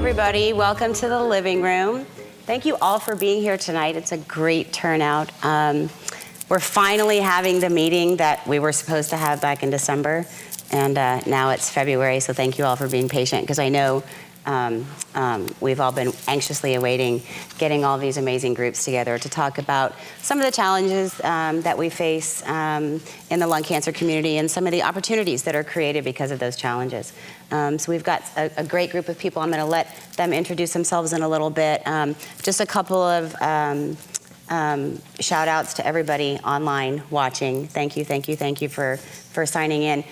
everybody. Welcome to the living room. Thank you all for being here tonight. It's a great turnout. We're finally having the meeting that we were supposed to have back in December, and now it's February, so thank you all for being patient, because I know we've all been anxiously awaiting getting all these amazing groups together to talk about some of the challenges that we face in the lung cancer community and some of the opportunities that are created because of those challenges. So we've got a great group of people. I'm going to let them introduce themselves in a little bit. Just a couple of shout outs to everybody online watching. Thank you for signing in.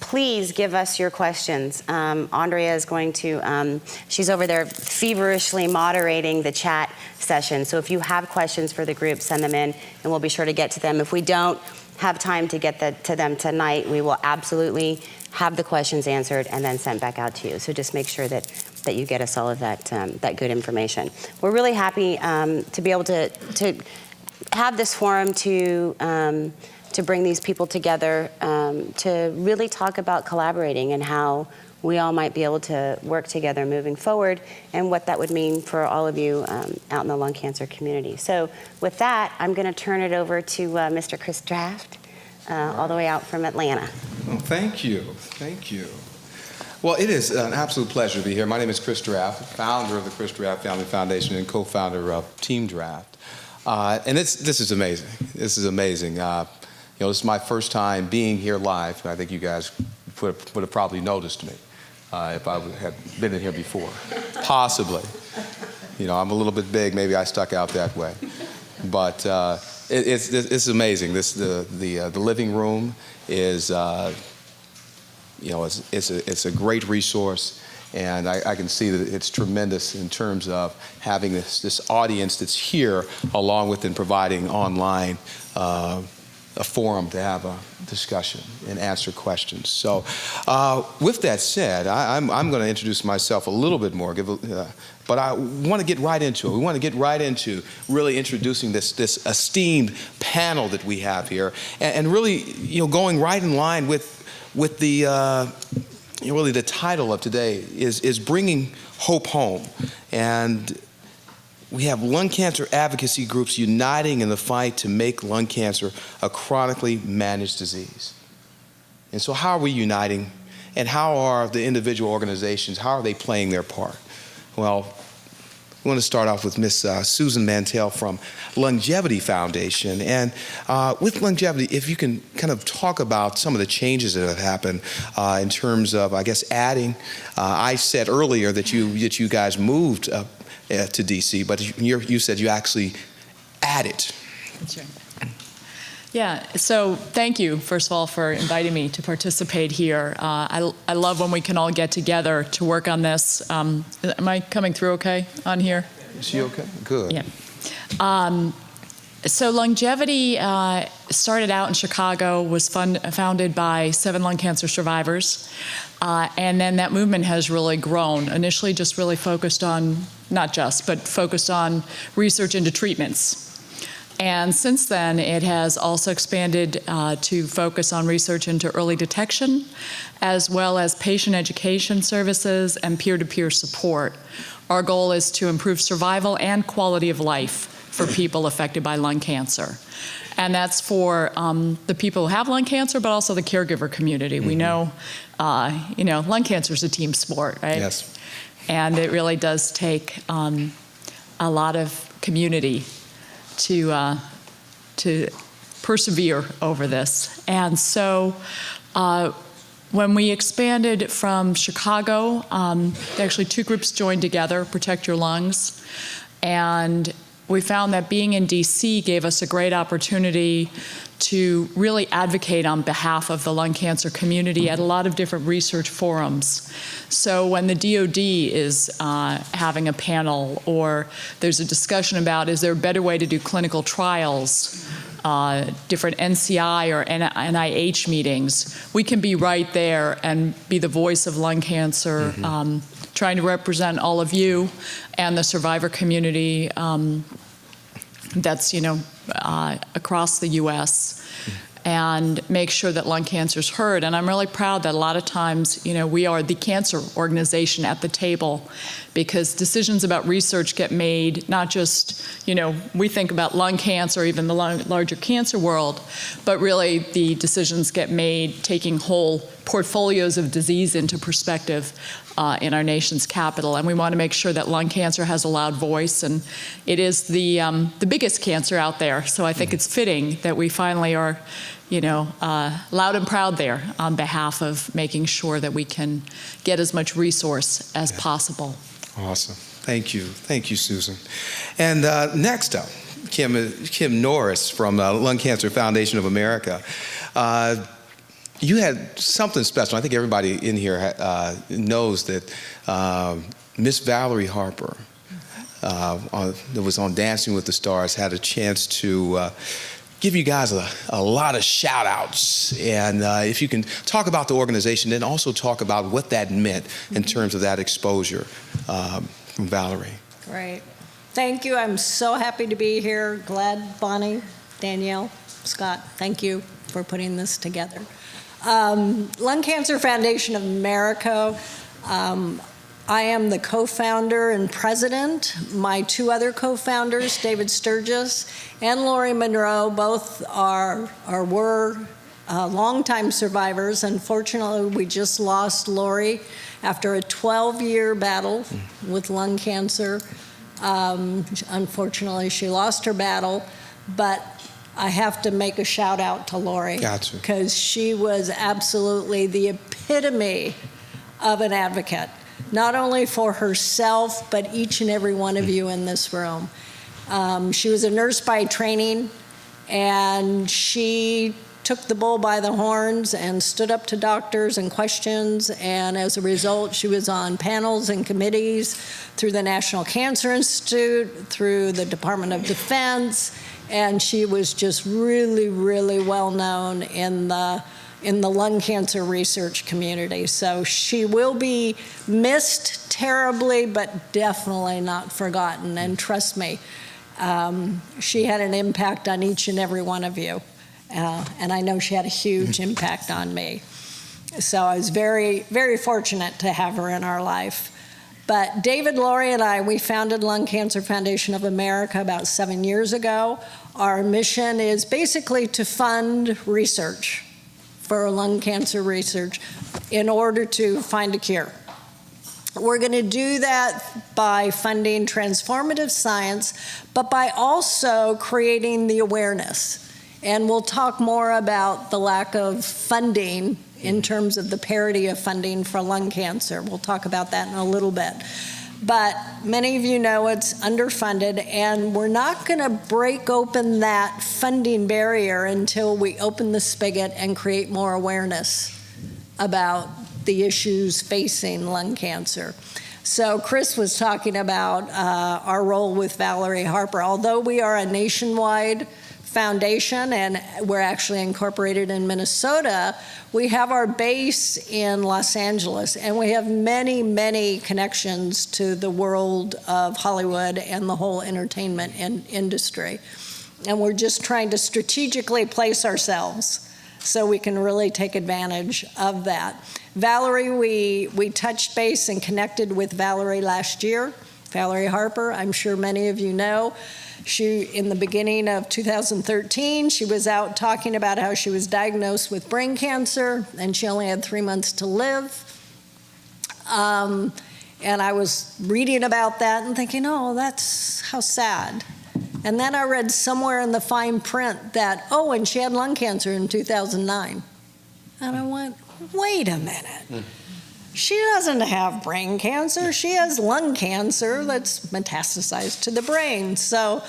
Please give us your questions. Andrea is going to, she's over there feverishly moderating the chat session. So if you have questions for the group, send them in and we'll be sure to get to them. If we don't have time to get to them tonight, we will absolutely have the questions answered and then sent back out to you. So just make sure that you get us all of that good information. We're really happy to be able to have this forum to bring these people together to really talk about collaborating and how we all might be able to work together moving forward and what that would mean for all of you out in the lung cancer community. So with that, I'm going to turn it over to Mr. Chris Draft, all the way out from Atlanta. Well, thank you. Well, it is an absolute pleasure to be here. My name is Chris Draft, founder of the Chris Draft Family Foundation and co-founder of Team Draft. And this is amazing. This is amazing. This is my first time being here live, and I think you guys would have probably noticed me if I had been in here before. Possibly. I'm a little bit big. Maybe I stuck out that way. But it's amazing. The living room is it's a great resource, and I can see that it's tremendous in terms of having this audience that's here, along with providing online a forum to have a discussion and answer questions. So with that said, I'm going to introduce myself a little bit more, but I want to get right into it. We want to get right into really introducing this esteemed panel that we have here, and really going right in line with the really the title of today is Bringing Hope Home. And we have lung cancer advocacy groups uniting in the fight to make lung cancer a chronically managed disease. And so how are we uniting, and how are the individual organizations, how are they playing their part? Well, we want to start off with Miss Susan Mantel from Lungevity Foundation. And with Lungevity, if you can kind of talk about some of the changes that have happened in terms of, I guess, adding. I said earlier that you guys moved to DC, but you said you actually added. That's right. Yeah, so thank you, first of all, for inviting me to participate here. I love when we can all get together to work on this. Am I coming through okay on here? Is she okay? Good. Yeah. So Lungevity started out in Chicago, was founded by 7 lung cancer survivors. And then that movement has really grown. Initially just really focused on, but focused on research into treatments. And since then, it has also expanded to focus on research into early detection, as well as patient education services and peer-to-peer support. Our goal is to improve survival and quality of life for people affected by lung cancer. And that's for the people who have lung cancer, but also the caregiver community. Mm-hmm. We know, lung cancer is a team sport, right? Yes. And it really does take a lot of community to persevere over this. And so when we expanded from Chicago, actually 2 groups joined together, Protect Your Lungs, and we found that being in DC gave us a great opportunity to really advocate on behalf of the lung cancer community at a lot of different research forums. So when the DoD is having a panel, or there's a discussion about is there a better way to do clinical trials, different NCI or NIH meetings, we can be right there and be the voice of lung cancer, trying to represent all of you and the survivor community that's across the U.S. and make sure that lung cancer is heard. And I'm really proud that a lot of times, we are the cancer organization at the table, because decisions about research get made, not just, we think about lung cancer, or even the larger cancer world, but really the decisions get made taking whole portfolios of disease into perspective in our nation's capital. And we want to make sure that lung cancer has a loud voice, and it is the biggest cancer out there. So I think it's fitting that we finally are loud and proud there on behalf of making sure that we can get as much resource as possible. Awesome. Thank you. Thank you, Susan. And next up, Kim Norris from Lung Cancer Foundation of America. You had something special. I think everybody in here knows that Miss Valerie Harper, that was on Dancing with the Stars, had a chance to give you guys a lot of shout outs. And if you can talk about the organization, then also talk about what that meant in terms of that exposure from Valerie. Great. Thank you. I'm so happy to be here. Glad, Bonnie, Danielle, Scott, thank you for putting this together. Lung Cancer Foundation of America. I am the co-founder and president. My two other co-founders, David Sturgis and Lori Monroe, both were longtime survivors. Unfortunately, we just lost Lori after a 12-year battle with lung cancer. Unfortunately, she lost her battle, but I have to make a shout out to Lori. Gotcha. Because she was absolutely the epitome of an advocate, not only for herself, but each and every one of you in this room. She was a nurse by training, and she took the bull by the horns and stood up to doctors and questions, and as a result, she was on panels and committees through the National Cancer Institute, through the Department of Defense, and she was just really, really well known in the lung cancer research community. So she will be missed terribly, but definitely not forgotten. And trust me, she had an impact on each and every one of you. And I know she had a huge impact on me. So I was very, very fortunate to have her in our life. But David, Lori, and I, we founded Lung Cancer Foundation of America about 7 years ago. Our mission is basically to fund research for lung cancer research in order to find a cure. We're going to do that by funding transformative science, but by also creating the awareness. And we'll talk more about the lack of funding in terms of the parity of funding for lung cancer. We'll talk about that in a little bit. But many of you know it's underfunded, and we're not going to break open that funding barrier until we open the spigot and create more awareness about the issues facing lung cancer. So Chris was talking about our role with Valerie Harper. Although we are a nationwide foundation and we're actually incorporated in Minnesota, we have our base in Los Angeles, and we have many, many connections to the world of Hollywood and the whole entertainment industry. And we're just trying to strategically place ourselves so we can really take advantage of that. Valerie, we touched base and connected with Valerie last year. Valerie Harper, I'm sure many of you know. She, in the beginning of 2013, she was out talking about how she was diagnosed with brain cancer and she only had 3 months to live. And I was reading about that and thinking, oh, that's how sad. And then I read somewhere in the fine print that, oh, and she had lung cancer in 2009. And I went, wait a minute. She doesn't have brain cancer. She has lung cancer that's metastasized to the brain. So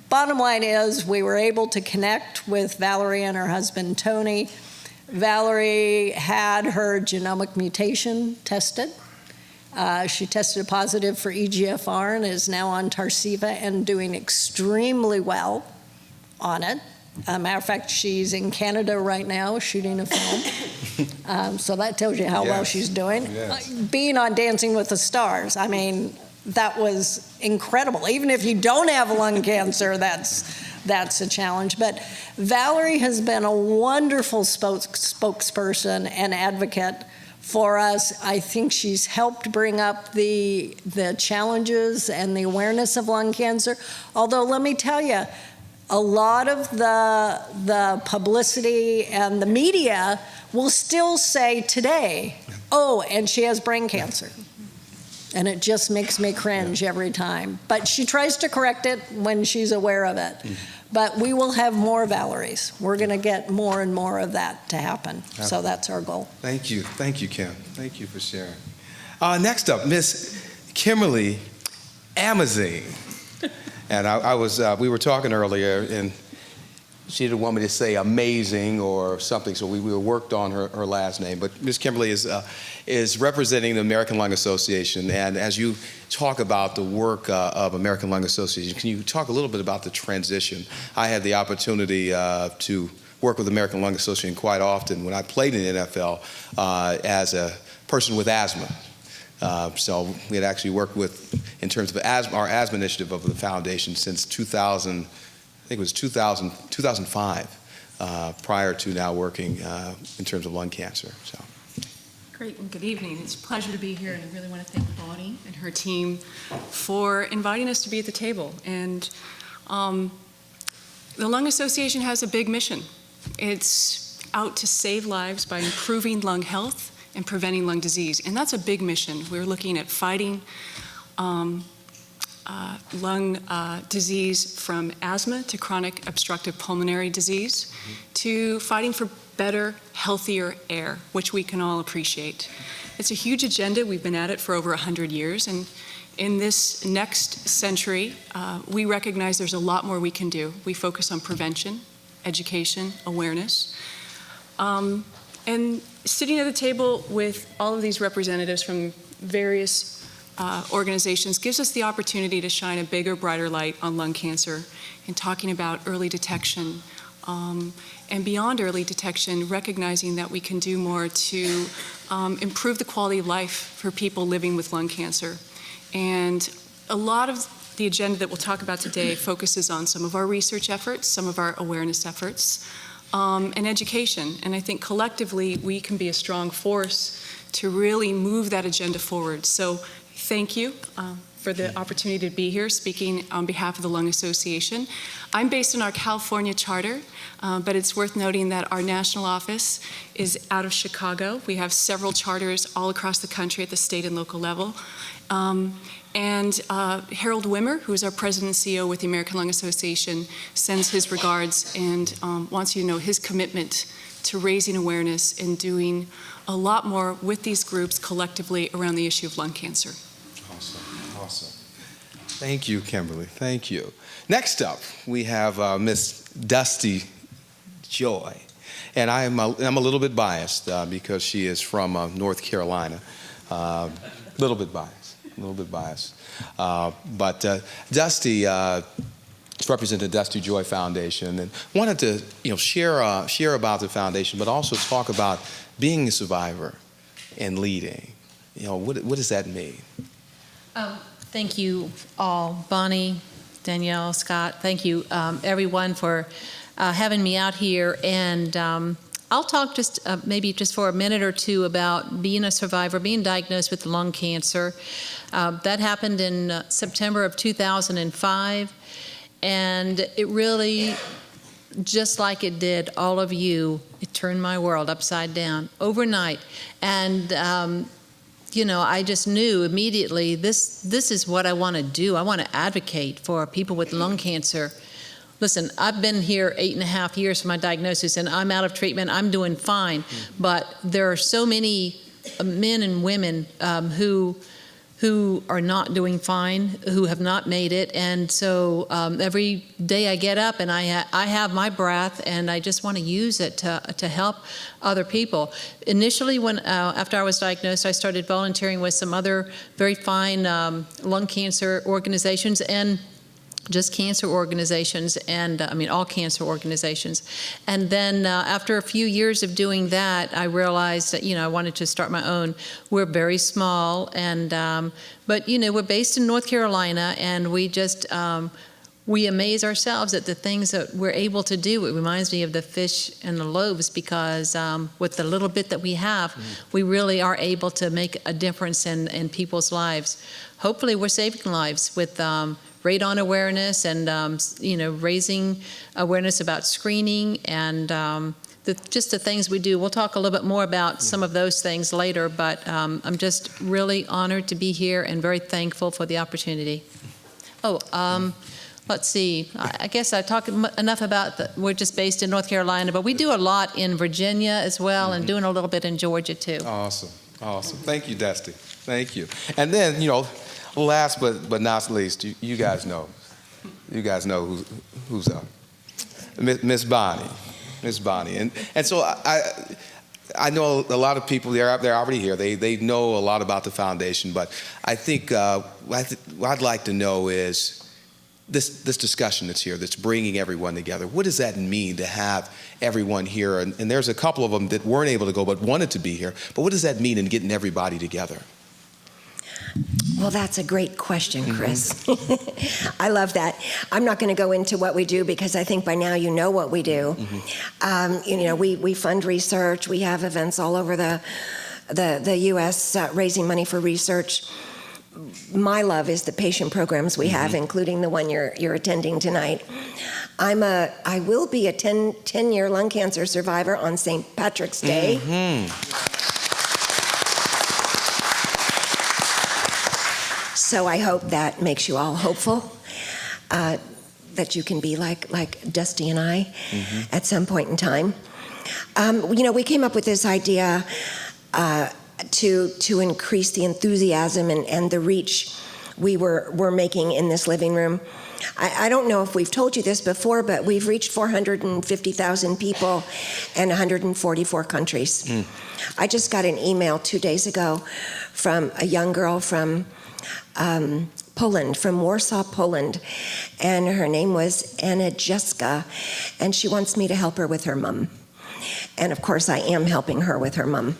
bottom line is we were able to connect with Valerie and her husband, Tony. Valerie had her genomic mutation tested. She tested positive for EGFR and is now on Tarceva and doing extremely well on it. Matter of fact, she's in Canada right now shooting a film. So that tells you how well she's doing. Yes. Being on Dancing with the Stars, I mean, that was incredible. Even if you don't have lung cancer, that's that's a challenge. But Valerie has been a wonderful spokesperson and advocate for us. I think she's helped bring up the challenges and the awareness of lung cancer. Although, let me tell you, a lot of the publicity and the media will still say today, oh, and she has brain cancer. And it just makes me cringe every time. But she tries to correct it when she's aware of it. But we will have more Valeries. We're going to get more and more of that to happen. So that's our goal. Thank you, Kim. Thank you for sharing. Next up, Miss Kimberly Amazeen. And we were talking earlier, and she didn't want me to say amazing or something, so we worked on her last name. But Miss Kimberly is representing the American Lung Association. And as you talk about the work of American Lung Association, can you talk a little bit about the transition? I had the opportunity to work with the American Lung Association quite often when I played in the NFL as a person with asthma. So we had actually worked with, in terms of asthma, our asthma initiative of the foundation since 2000, I think it was 2005, prior to now working in terms of lung cancer. So. Great, and good evening. It's a pleasure to be here, and I really want to thank Bonnie and her team for inviting us to be at the table. And the Lung Association has a big mission. It's out to save lives by improving lung health and preventing lung disease, and that's a big mission. We're looking at fighting lung disease from asthma to chronic obstructive pulmonary disease, to fighting for better, healthier air, which we can all appreciate. It's a huge agenda. We've been at it for over 100 years, and in this next century, we recognize there's a lot more we can do. We focus on prevention, education, awareness, and sitting at the table with all of these representatives from various organizations gives us the opportunity to shine a bigger, brighter light on lung cancer and talking about early detection, and beyond early detection, recognizing that we can do more to improve the quality of life for people living with lung cancer. And a lot of the agenda that we'll talk about today focuses on some of our research efforts, some of our awareness efforts, and education. And I think collectively we can be a strong force to really move that agenda forward. So thank you for the opportunity to be here speaking on behalf of the Lung Association. I'm based in our California charter, but it's worth noting that our national office is out of Chicago. We have several charters all across the country at the state and local level. And Harold Wimmer, who is our president and CEO with the American Lung Association, sends his regards and wants you to know his commitment to raising awareness and doing a lot more with these groups collectively around the issue of lung cancer. Awesome. Thank you, Kimberly. Thank you. Next up, we have Miss Dusty Joy. And I'm a little bit biased because she is from North Carolina. A little bit biased. But Dusty represented the Dusty Joy Foundation and wanted to share about the foundation, but also talk about being a survivor and leading. What does that mean? Thank you all, Bonnie, Danielle, Scott. Thank you, everyone, for having me out here. And I'll talk just maybe just for a minute or two about being a survivor, being diagnosed with lung cancer. That happened in September of 2005. And it really, just like it did all of you, it turned my world upside down overnight. And I just knew immediately this is what I want to do. I want to advocate for people with lung cancer. Listen, I've been here 8.5 years for my diagnosis, and I'm out of treatment. I'm doing fine. But there are so many men and women who are not doing fine, who have not made it. And so every day I get up and I have my breath, and I just want to use it to help other people. Initially, after I was diagnosed, I started volunteering with some other very fine lung cancer organizations and just cancer organizations, and all cancer organizations. And then after a few years of doing that, I realized that, I wanted to start my own. We're very small, and but we're based in North Carolina, and we just we amaze ourselves at the things that we're able to do. It reminds me of the fish and the loaves, because with the little bit that we have, we really are able to make a difference in people's lives. Hopefully we're saving lives with radon awareness and raising awareness about screening and just the things we do. We'll talk a little bit more about some of those things later, but I'm just really honored to be here and very thankful for the opportunity. Let's see. I guess I talked enough about we're just based in North Carolina, but we do a lot in Virginia as well, and doing a little bit in Georgia too. Awesome. Thank you, Dusty. Thank you. And then, last but not least, you guys know who's up. Miss Bonnie. Miss Bonnie. And so I know a lot of people, they're already here. They know a lot about the foundation, but I think what I'd like to know is this discussion that's here, that's bringing everyone together. What does that mean to have everyone here? And there's a couple of them that weren't able to go but wanted to be here. But what does that mean in getting everybody together? Well, that's a great question, Chris. I love that. I'm not going to go into what we do because I think by now you know what we do. We fund research. We have events all over the U.S. Raising money for research. My love is the patient programs we have, including the one you're attending tonight. I will be a 10-year lung cancer survivor on St. Patrick's Day. So I hope that makes you all hopeful that you can be like Dusty and I at some point in time. We came up with this idea to increase the enthusiasm and the reach we're making in this living room. I don't know if we've told you this before, but we've reached 450,000 people in 144 countries. I just got an email 2 days ago from a young girl from Poland, from Warsaw, Poland, and her name was Anna Jeska, and she wants me to help her with her mom. And of course, I am helping her with her mom.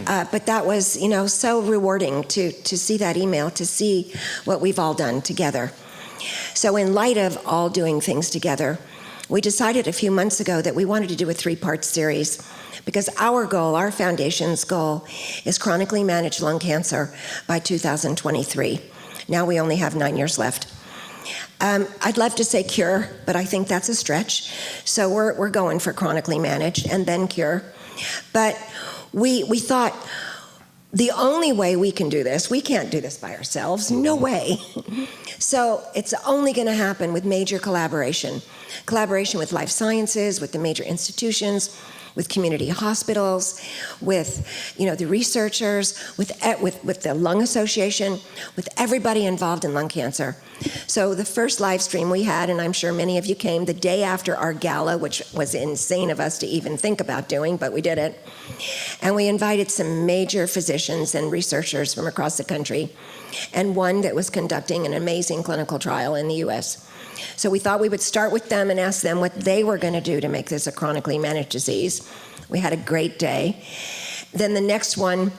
But that was, so rewarding to see that email, to see what we've all done together. So in light of all doing things together, we decided a few months ago that we wanted to do a 3-part series because our goal, our foundation's goal, is chronically managed lung cancer by 2023. Now we only have 9 years left. I'd love to say cure, but I think that's a stretch. So we're going for chronically managed and then cure. But we thought the only way we can do this, we can't do this by ourselves, no way. So it's only going to happen with major collaboration with life sciences, with the major institutions, with community hospitals, with the researchers, with the Lung Association, with everybody involved in lung cancer. So the first live stream we had, and I'm sure many of you came the day after our gala, which was insane of us to even think about doing, but we did it. And we invited some major physicians and researchers from across the country, and one that was conducting an amazing clinical trial in the US. So we thought we would start with them and ask them what they were going to do to make this a chronically managed disease. We had a great day. Then the next one,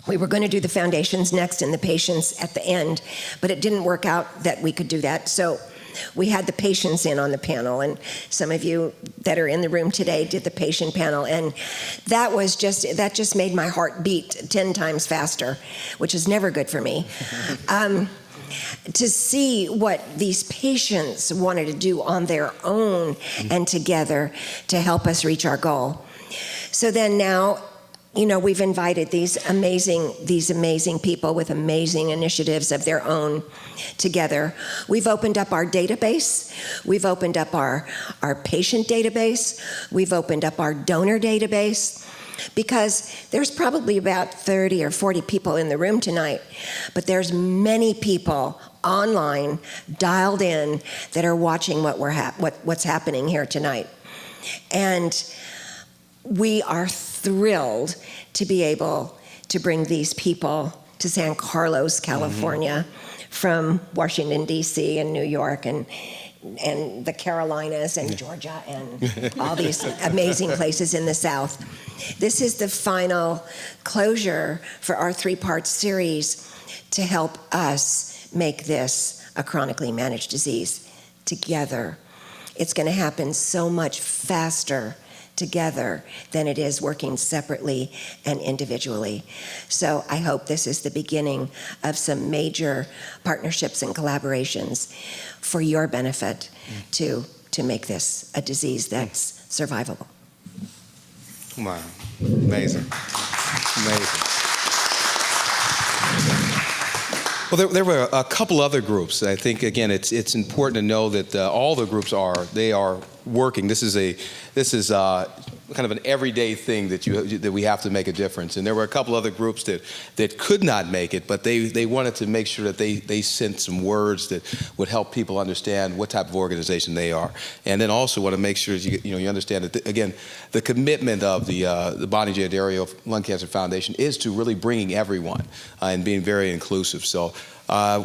we were going to do the foundations next and the patients at the end, but it didn't work out that we could do that. So we had the patients in on the panel, and some of you that are in the room today did the patient panel, and that just made my heart beat 10 times faster, which is never good for me. To see what these patients wanted to do on their own and together to help us reach our goal. So then now, we've invited these amazing people with amazing initiatives of their own together. We've opened up our database. We've opened up our patient database. We've opened up our donor database. Because there's probably about 30 or 40 people in the room tonight, but there's many people online, dialed in, that are watching what's happening here tonight. And we are thrilled to be able to bring these people to San Carlos, California, from Washington, D.C. and New York and the Carolinas and Georgia and all these amazing places in the South. This is the final closure for our 3-part series to help us make this a chronically managed disease. together. It's going to happen so much faster together than it is working separately and individually. So I hope this is the beginning of some major partnerships and collaborations for your benefit to make this a disease that's survivable. Wow, amazing, amazing. Well, there were a couple other groups. I think, again, it's important to know that all the groups are working. This is kind of an everyday thing that we have to make a difference. And there were a couple other groups that could not make it, but they wanted to make sure that they sent some words that would help people understand what type of organization they are. And then also want to make sure you understand that, again, the commitment of the Bonnie J. Addario Lung Cancer Foundation is to really bringing everyone and being very inclusive. So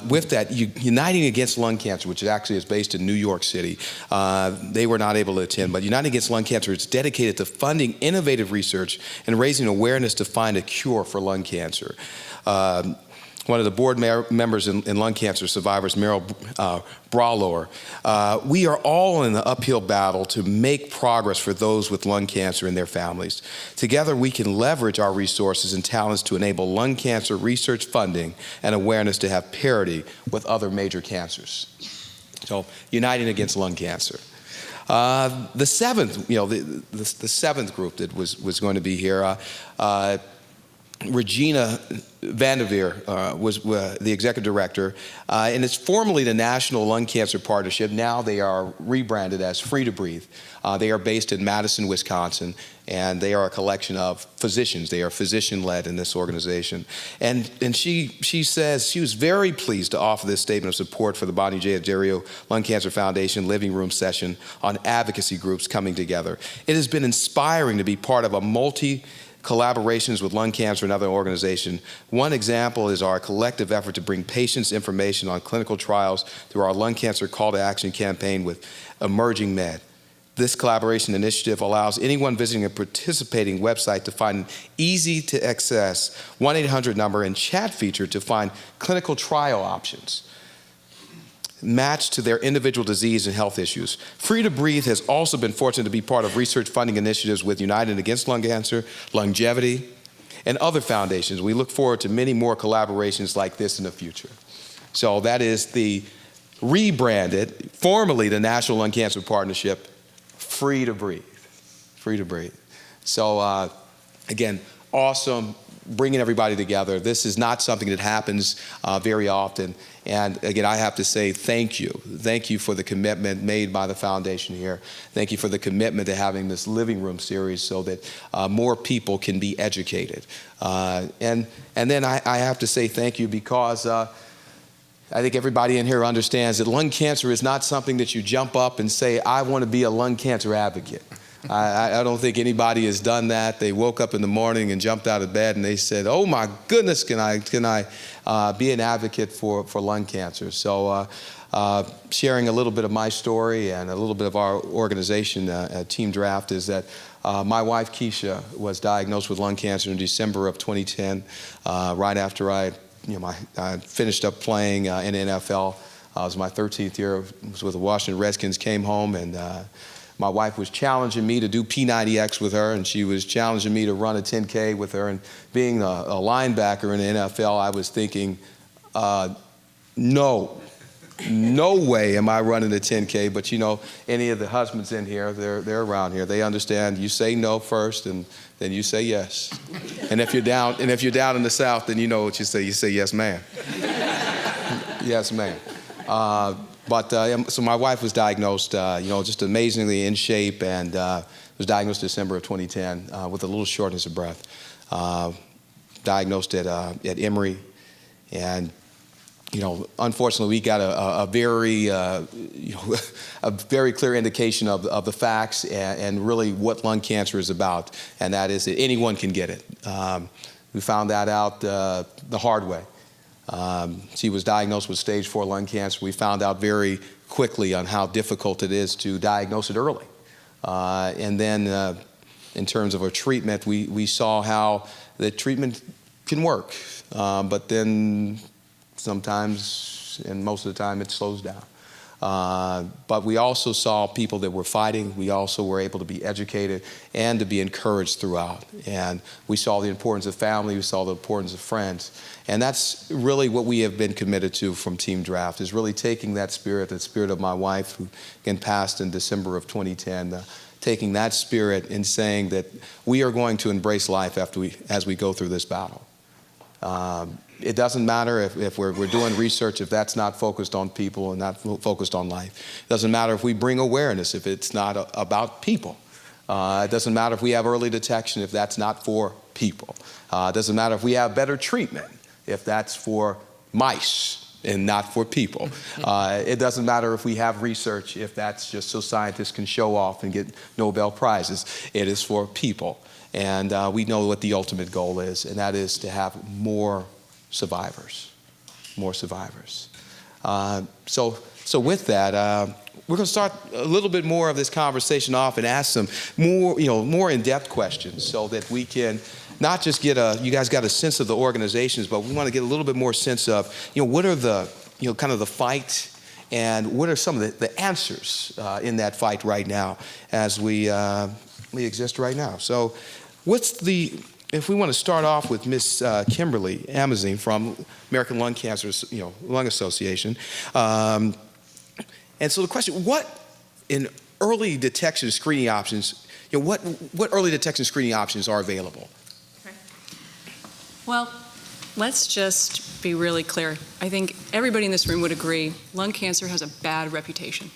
with that, Uniting Against Lung Cancer, which actually is based in New York City, they were not able to attend, but Uniting Against Lung Cancer is dedicated to funding innovative research and raising awareness to find a cure for lung cancer. One of the board members in lung cancer survivors, Meryl Brawlower, we are all in an uphill battle to make progress for those with lung cancer and their families. Together, we can leverage our resources and talents to enable lung cancer research funding and awareness to have parity with other major cancers. So, Uniting Against Lung Cancer. The seventh, the seventh group that was going to be here, Regina Vanderveer was the executive director, and it's formerly the National Lung Cancer Partnership. Now they are rebranded as Free to Breathe. They are based in Madison, Wisconsin, and they are a collection of physicians. They are physician-led in this organization. And she says she was very pleased to offer this statement of support for the Bonnie J. Addario Lung Cancer Foundation Living Room session on advocacy groups coming together. It has been inspiring to be part of a collaborations with lung cancer and other organizations. One example is our collective effort to bring patients information on clinical trials through our lung cancer call to action campaign with Emerging Med. This collaboration initiative allows anyone visiting a participating website to find an easy to access 1-800 number and chat feature to find clinical trial options matched to their individual disease and health issues. Free to Breathe has also been fortunate to be part of research funding initiatives with United Against Lung Cancer, Lungevity, and other foundations. We look forward to many more collaborations like this in the future. So that is the rebranded, formerly the National Lung Cancer Partnership, Free to Breathe. Free to Breathe. So again, awesome, bringing everybody together. This is not something that happens very often. And again, I have to say thank you. Thank you for the commitment made by the foundation here. Thank you for the commitment to having this living room series so that more people can be educated. And then I have to say thank you because I think everybody in here understands that lung cancer is not something that you jump up and say, I want to be a lung cancer advocate. I don't think anybody has done that. They woke up in the morning and jumped out of bed and they said, oh my goodness, can I be an advocate for lung cancer? So sharing a little bit of my story and a little bit of our organization, Team Draft, is that my wife Keisha was diagnosed with lung cancer in December of 2010, right after I finished up playing in the NFL. It was my 13th year. I was with the Washington Redskins, came home, and my wife was challenging me to do P90X with her, and she was challenging me to run a 10K with her. And being a linebacker in the NFL, I was thinking, no way am I running a 10K. But any of the husbands in here, they're around here. They understand. You say no first, and then you say yes. And if you're down in the South, then you know what you say. You say yes, ma'am. Yes, ma'am. So my wife was diagnosed, just amazingly in shape, and was diagnosed December of 2010 with a little shortness of breath. Diagnosed at Emory, and unfortunately, we got a very clear indication of the facts and really what lung cancer is about, and that is that anyone can get it. We found that out the hard way. She was diagnosed with stage 4 lung cancer. We found out very quickly on how difficult it is to diagnose it early. And then in terms of a treatment, we saw how the treatment can work. But then sometimes, and most of the time, it slows down. But we also saw people that were fighting. We also were able to be educated and to be encouraged throughout. And we saw the importance of family. We saw the importance of friends. And that's really what we have been committed to from Team Draft, is really taking that spirit of my wife, who again passed in December of 2010, taking that spirit and saying that we are going to embrace life as we go through this battle. It doesn't matter if we're doing research, if that's not focused on people and not focused on life. It doesn't matter if we bring awareness, if it's not about people. It doesn't matter if we have early detection, if that's not for people. It doesn't matter if we have better treatment, if that's for mice and not for people. It doesn't matter if we have research, if that's just so scientists can show off and get Nobel Prizes. It is for people. And we know what the ultimate goal is, and that is to have more survivors. So with that, we're going to start a little bit more of this conversation off and ask some more in-depth questions, so that we can not just get you guys got a sense of the organizations, but we want to get a little bit more sense of, what are the, kind of the fight, and what are some of the answers in that fight right now as we exist right now. So if we want to start off with Miss Kimberly Amazeen from American Lung Cancer, Lung Association. And so the question, what in early detection screening options, what early detection screening options are available? Okay. Well, let's just be really clear. I think everybody in this room would agree lung cancer has a bad reputation.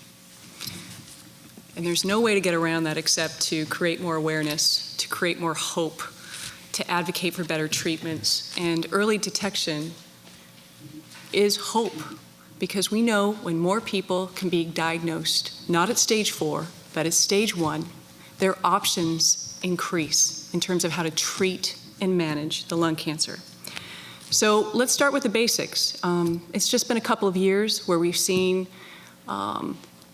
And there's no way to get around that except to create more awareness, to create more hope, to advocate for better treatments. And early detection is hope, because we know when more people can be diagnosed, not at stage 4, but at stage 1, their options increase in terms of how to treat and manage the lung cancer. So let's start with the basics. It's just been a couple of years where we've seen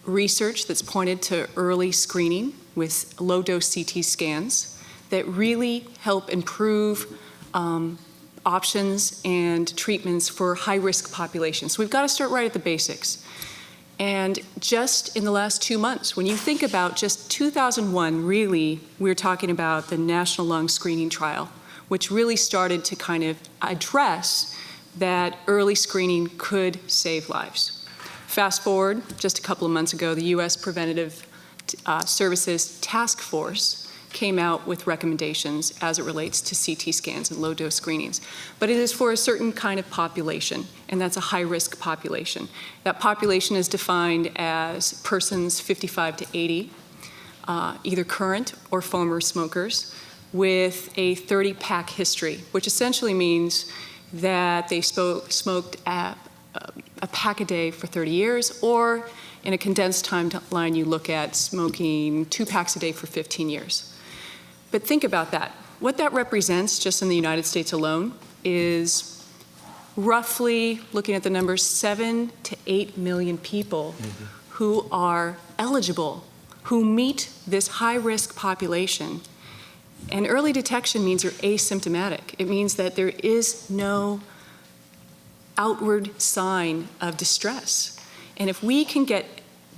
research that's pointed to early screening with low-dose CT scans that really help improve options and treatments for high-risk populations. So we've got to start right at the basics. And just in the last 2 months, when you think about just 2001, really, we're talking about the National Lung Screening Trial, which really started to kind of address that early screening could save lives. Fast forward, just a couple of months ago, the U.S. Preventative Services Task Force came out with recommendations as it relates to CT scans and low-dose screenings. But it is for a certain kind of population, and that's a high-risk population. That population is defined as persons 55 to 80, either current or former smokers, with a 30-pack history, which essentially means that they smoked a pack a day for 30 years, or in a condensed timeline, you look at smoking 2 packs a day for 15 years. But think about that. What that represents just in the United States alone is roughly, looking at the numbers, 7 to 8 million people who are eligible, who meet this high-risk population. And early detection means you're asymptomatic. It means that there is no outward sign of distress. And if we can get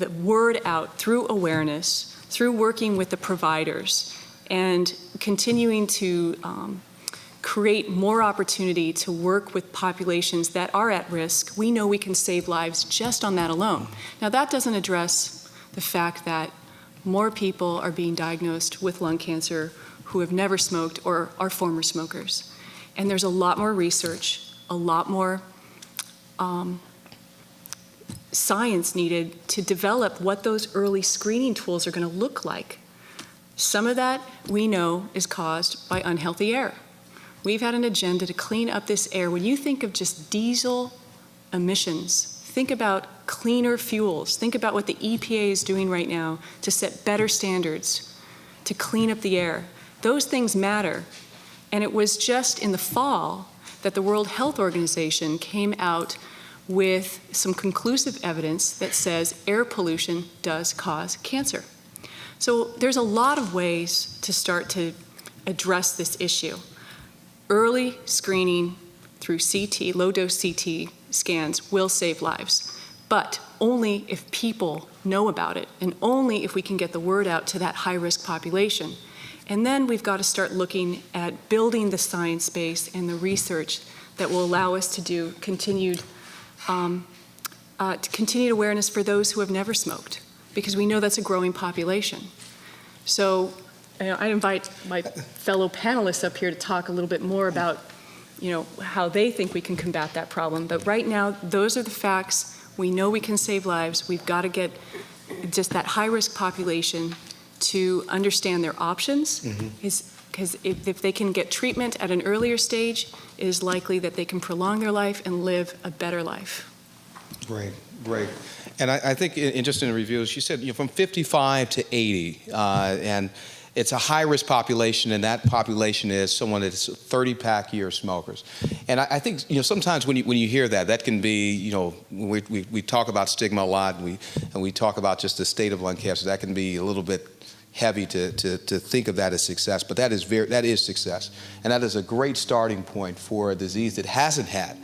the word out through awareness, through working with the providers, and continuing to create more opportunity to work with populations that are at risk, we know we can save lives just on that alone. Now, that doesn't address the fact that more people are being diagnosed with lung cancer who have never smoked or are former smokers. And there's a lot more research, a lot more science needed to develop what those early screening tools are going to look like. Some of that we know is caused by unhealthy air. We've had an agenda to clean up this air. When you think of just diesel emissions, think about cleaner fuels. Think about what the EPA is doing right now to set better standards to clean up the air. Those things matter. And it was just in the fall that the World Health Organization came out with some conclusive evidence that says air pollution does cause cancer. So there's a lot of ways to start to address this issue. Early screening through CT, low-dose CT scans will save lives. but only if people know about it, and only if we can get the word out to that high-risk population. And then we've got to start looking at building the science base and the research that will allow us to do continued awareness for those who have never smoked, because we know that's a growing population. So I invite my fellow panelists up here to talk a little bit more about how they think we can combat that problem. But right now, those are the facts. We know we can save lives. We've got to get just that high-risk population to understand their options, because if they can get treatment at an earlier stage, it is likely that they can prolong their life and live a better life. Great, great. And I think just in a review, she said from 55 to 80, and it's a high-risk population, and that population is someone that's 30-pack-year smokers. And I think sometimes when you hear that, that can be we talk about stigma a lot, and we talk about just the state of lung cancer. That can be a little bit heavy to think of that as success, but that is success, and that is a great starting point for a disease that hasn't had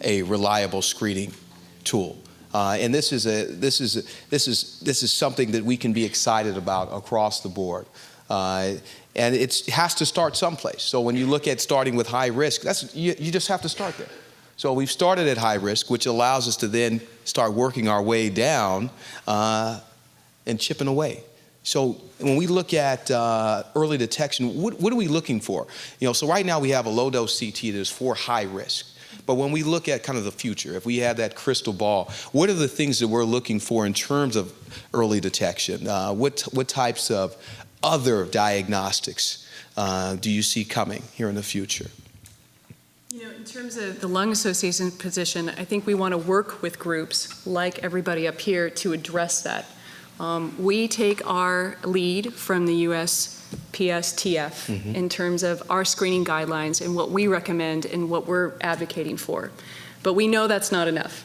a reliable screening tool. And this is something that we can be excited about across the board. And it has to start someplace. So when you look at starting with high risk, you just have to start there. So we've started at high risk, which allows us to then start working our way down and chipping away. So when we look at early detection, what are we looking for? So right now we have a low-dose CT that is for high risk. But when we look at kind of the future, if we have that crystal ball, what are the things that we're looking for in terms of early detection? What types of other diagnostics do you see coming here in the future? In terms of the Lung Association position, I think we want to work with groups like everybody up here to address that. We take our lead from the USPSTF in terms of our screening guidelines and what we recommend and what we're advocating for. But we know that's not enough.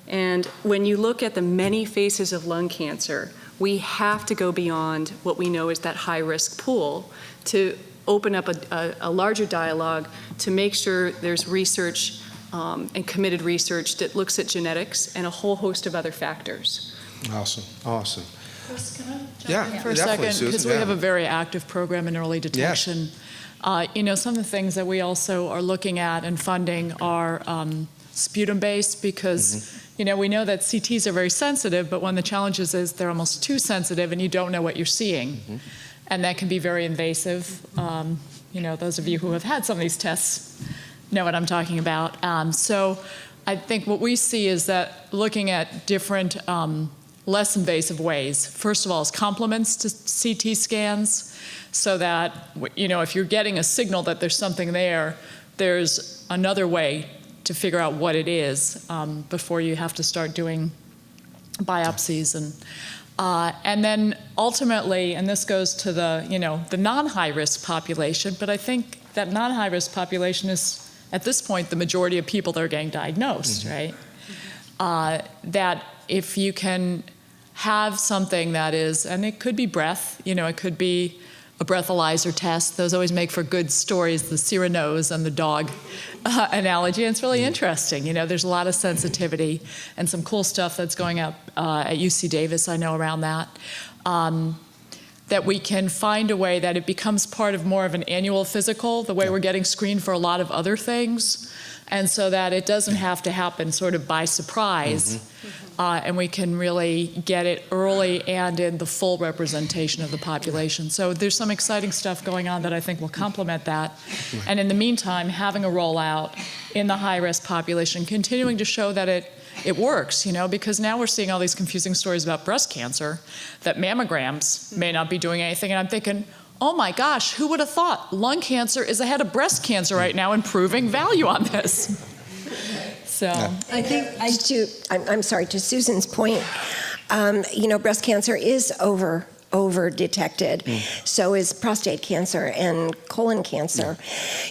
And when you look at the many faces of lung cancer, we have to go beyond what we know is that high-risk pool to open up a larger dialogue to make sure there's research and committed research that looks at genetics and a whole host of other factors. Awesome, awesome. Chris, can I Yeah, jump in for a definitely, second? Because Susan, we yeah. have a very active program in early detection. Yes. Some of the things that we also are looking at and funding are sputum-based, because we know that CTs are very sensitive, but one of the challenges is they're almost too sensitive and you don't know what you're seeing. And that can be very invasive. Those of you who have had some of these tests know what I'm talking about. So I think what we see is that looking at different less invasive ways, first of all, is complements to CT scans, so that if you're getting a signal that there's something there, there's another way to figure out what it is before you have to start doing biopsies. And then ultimately, and this goes to the non-high risk population, but I think that non-high risk population is at this point the majority of people that are getting diagnosed, right? That if you can have something that is, and it could be breath, it could be a breathalyzer test. Those always make for good stories, the Cyranose and the dog analogy. And it's really interesting. There's a lot of sensitivity and some cool stuff that's going up at UC Davis, I know, around that. That we can find a way that it becomes part of more of an annual physical, the way we're getting screened for a lot of other things, and so that it doesn't have to happen sort of by surprise, and we can really get it early and in the full representation of the population. So there's some exciting stuff going on that I think will complement that. And in the meantime, having a rollout in the high-risk population, continuing to show that it works, because now we're seeing all these confusing stories about breast cancer, that mammograms may not be doing anything, and I'm thinking, oh my gosh, who would have thought lung cancer is ahead of breast cancer right now in proving value on this? So I think I'm sorry, to Susan's point, breast cancer is over detected. So is prostate cancer and colon cancer.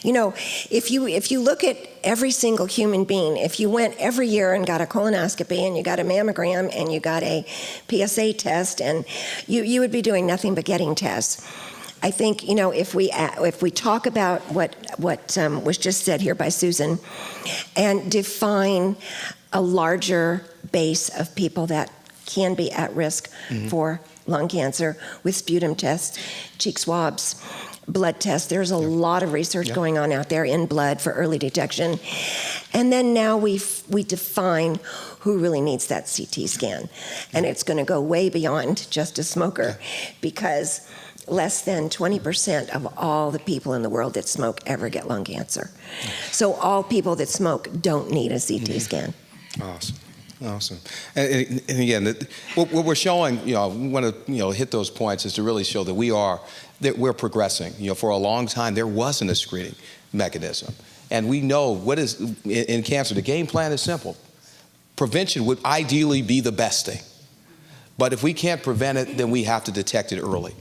If you look at every single human being, if you went every year and got a colonoscopy and you got a mammogram and you got a PSA test, and you would be doing nothing but getting tests. I think if we talk about what was just said here by Susan, and define a larger base of people that can be at risk for lung cancer with sputum tests, cheek swabs, blood tests. There's a lot of research going on out there in blood for early detection. And then now we define who really needs that CT scan. And it's going to go way beyond just a smoker, because less than 20% of all the people in the world that smoke ever get lung cancer. So all people that smoke don't need a CT scan. Awesome. And again, what we're showing, we want to, hit those points is to really show that we're progressing. For a long time, there wasn't a screening mechanism. And we know what is, in cancer, the game plan is simple. Prevention would ideally be the best thing. But if we can't prevent it, then we have to detect it early.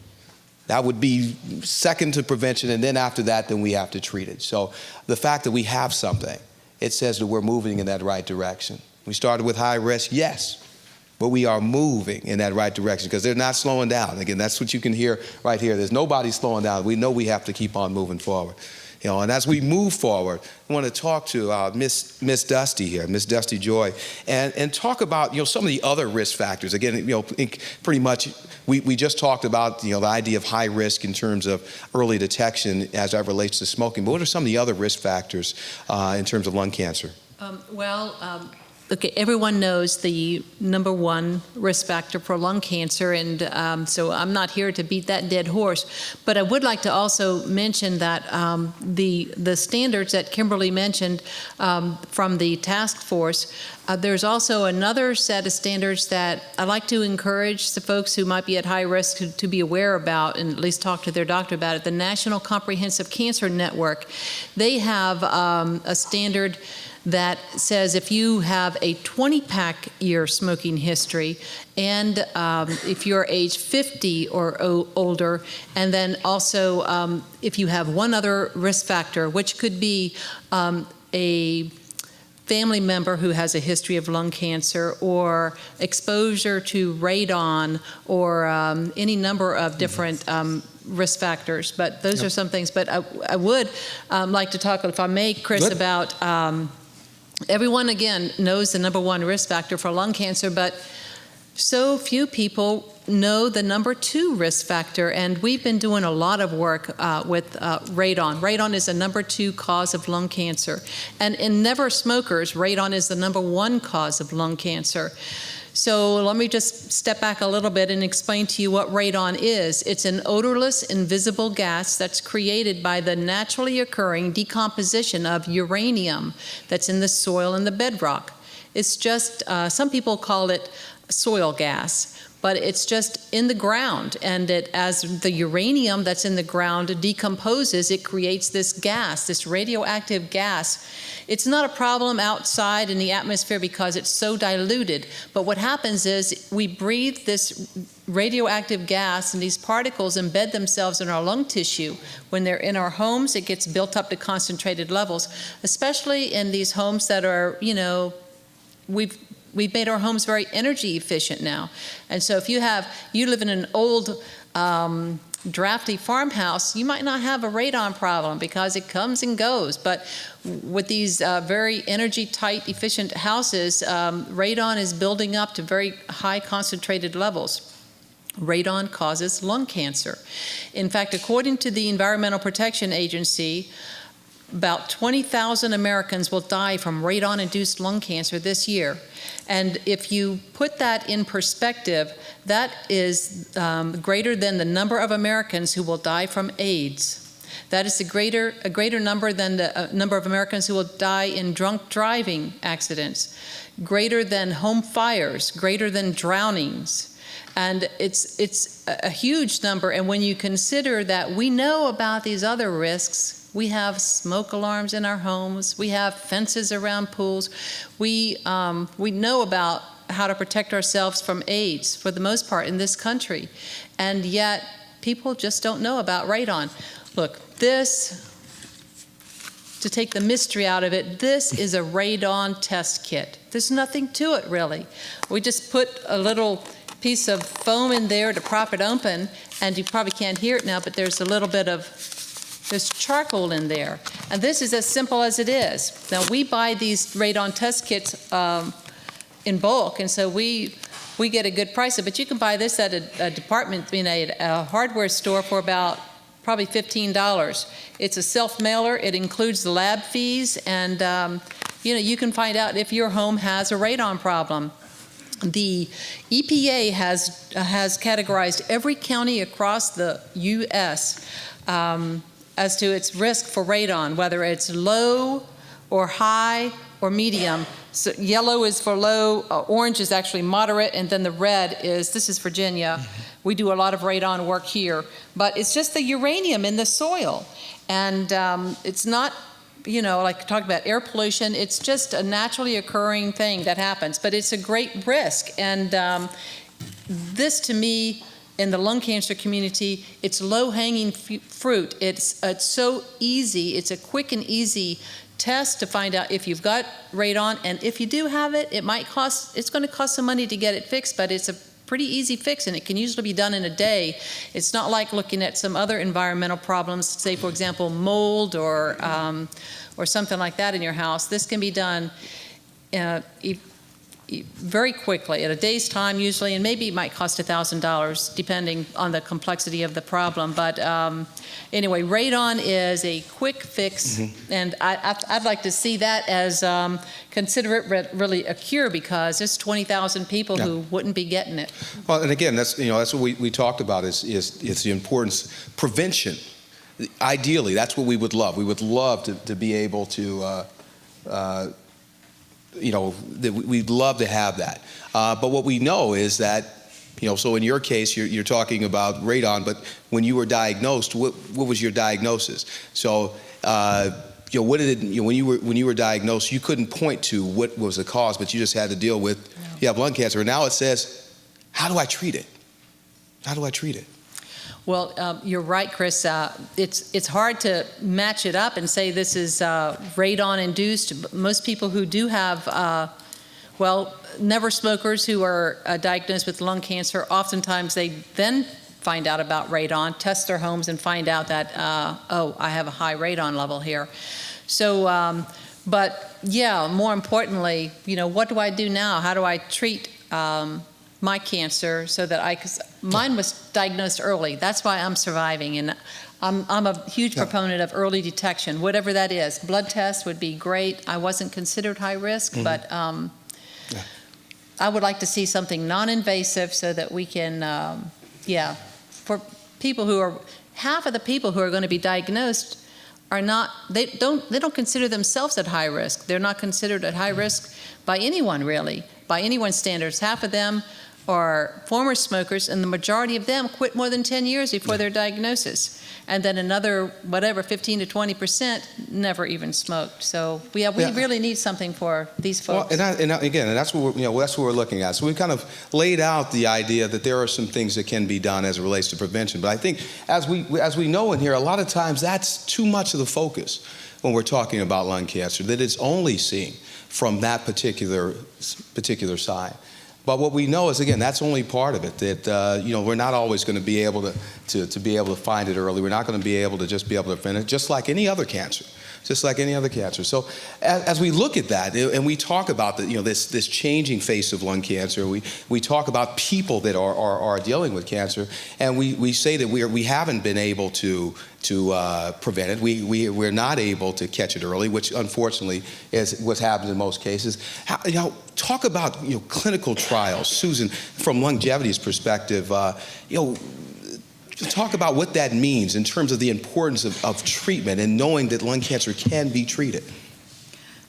That would be second to prevention, and then after that, then we have to treat it. So the fact that we have something, it says that we're moving in that right direction. We started with high risk, yes, but we are moving in that right direction because they're not slowing down. Again, that's what you can hear right here. There's nobody slowing down. We know we have to keep on moving forward. And as we move forward, I want to talk to Miss Dusty here, Miss Dusty Joy, and talk about some of the other risk factors. Again, pretty much we just talked about the idea of high risk in terms of early detection as that relates to smoking. But what are some of the other risk factors in terms of lung cancer? Okay, everyone knows the number one risk factor for lung cancer, and so I'm not here to beat that dead horse. But I would like to also mention that the standards that Kimberly mentioned from the task force, there's also another set of standards that I'd like to encourage the folks who might be at high risk to be aware about, and at least talk to their doctor about it. The National Comprehensive Cancer Network, they have a standard that says if you have a 20-pack year smoking history, and if you're age 50 or older, and then also if you have one other risk factor, which could be a family member who has a history of lung cancer, or exposure to radon, or any number of different risk factors. But those are some things. But I would like to talk, if I may, Chris, about everyone, again, knows the number one risk factor for lung cancer, but so few people know the number two risk factor, and we've been doing a lot of work with radon. Radon is the number two cause of lung cancer. And in never smokers, radon is the number one cause of lung cancer. So let me just step back a little bit and explain to you what radon is. It's an odorless, invisible gas that's created by the naturally occurring decomposition of uranium that's in the soil and the bedrock. It's just, some people call it soil gas, but it's just in the ground, and as the uranium that's in the ground decomposes, it creates this gas, this radioactive gas. It's not a problem outside in the atmosphere because it's so diluted, but what happens is we breathe this radioactive gas, and these particles embed themselves in our lung tissue. When they're in our homes, it gets built up to concentrated levels, especially in these homes that are, we've made our homes very energy efficient now. And so if you live in an old drafty farmhouse, you might not have a radon problem because it comes and goes. But with these very energy tight, efficient houses, radon is building up to very high concentrated levels. Radon causes lung cancer. In fact, according to the Environmental Protection Agency, about 20,000 Americans will die from radon-induced lung cancer this year. And if you put that in perspective, that is greater than the number of Americans who will die from AIDS. That is a greater number than the number of Americans who will die in drunk driving accidents, greater than home fires, greater than drownings. And it's a huge number. And when you consider that we know about these other risks, we have smoke alarms in our homes, we have fences around pools, we know about how to protect ourselves from AIDS for the most part in this country. And yet people just don't know about radon. Look, this, to take the mystery out of it, this is a radon test kit. There's nothing to it really. We just put a little piece of foam in there to prop it open, and you probably can't hear it now, but there's a little bit of There's charcoal in there. And this is as simple as it is. Now, we buy these radon test kits in bulk, and so we get a good price. But you can buy this at a department, a hardware store for about probably $15. It's a self-mailer. It includes the lab fees, and you can find out if your home has a radon problem. The EPA has categorized every county across the U.S. As to its risk for radon, whether it's low or high or medium. So yellow is for low, orange is actually moderate, and then the red is, this is Virginia. We do a lot of radon work here, but it's just the uranium in the soil. And it's not, like talk about air pollution, it's just a naturally occurring thing that happens, but it's a great risk. And this, to me, in the lung cancer community, it's low-hanging fruit. It's so easy. It's a quick and easy test to find out if you've got radon, and if you do have it, it's going to cost some money to get it fixed, but it's a pretty easy fix, and it can usually be done in a day. It's not like looking at some other environmental problems, say, for example, mold or something like that in your house. This can be done very quickly, at a day's time usually, and maybe it might cost $1,000 depending on the complexity of the problem. But anyway, radon is a quick fix, and I'd like to see that as consider it really a cure, because there's 20,000 people who wouldn't be getting it. Well, and again, that's what we talked about is the importance prevention. Ideally, that's what we would love. We would love to be able to. We'd love to have that. But what we know is that, so in your case, you're talking about radon, but when you were diagnosed, what was your diagnosis? So, what did it, when you were diagnosed, you couldn't point to what was the cause, but you just had to deal with, you have lung cancer. And now it says, how do I treat it? How do I treat it? Well, you're right, Chris. It's hard to match it up and say this is radon-induced. Most people who do have, never smokers who are diagnosed with lung cancer, oftentimes they then find out about radon, test their homes, and find out that, I have a high radon level here. So, but yeah, more importantly, what do I do now? How do I treat my cancer so that because mine was diagnosed early. That's why I'm surviving, and I'm a huge proponent of early detection, whatever that is. Blood test would be great. I wasn't considered high risk, but I would like to see something non-invasive so that we can, for people who are, half of the people who are going to be diagnosed are not, they don't consider themselves at high risk. They're not considered at high risk by anyone, really, by anyone's standards. Half of them are former smokers, and the majority of them quit more than 10 years before their diagnosis. And then another, 15 to 20% never even smoked. So we really need something for these folks. Well, and that's what that's what we're looking at. So we kind of laid out the idea that there are some things that can be done as it relates to prevention. But I think, as we know in here, a lot of times that's too much of the focus when we're talking about lung cancer, that it's only seen from that particular side. But what we know is, again, that's only part of it. That we're not always going to be able to be able to find it early. We're not going to be able to just prevent it, just like any other cancer. Just like any other cancer. So as we look at that, and we talk about this changing face of lung cancer, we talk about people that are dealing with cancer, and we say that we haven't been able to prevent it. We're not able to catch it early, which unfortunately is what happens in most cases. Talk about clinical trials, Susan, from Lungevity's perspective. Talk about what that means in terms of the importance of treatment and knowing that lung cancer can be treated.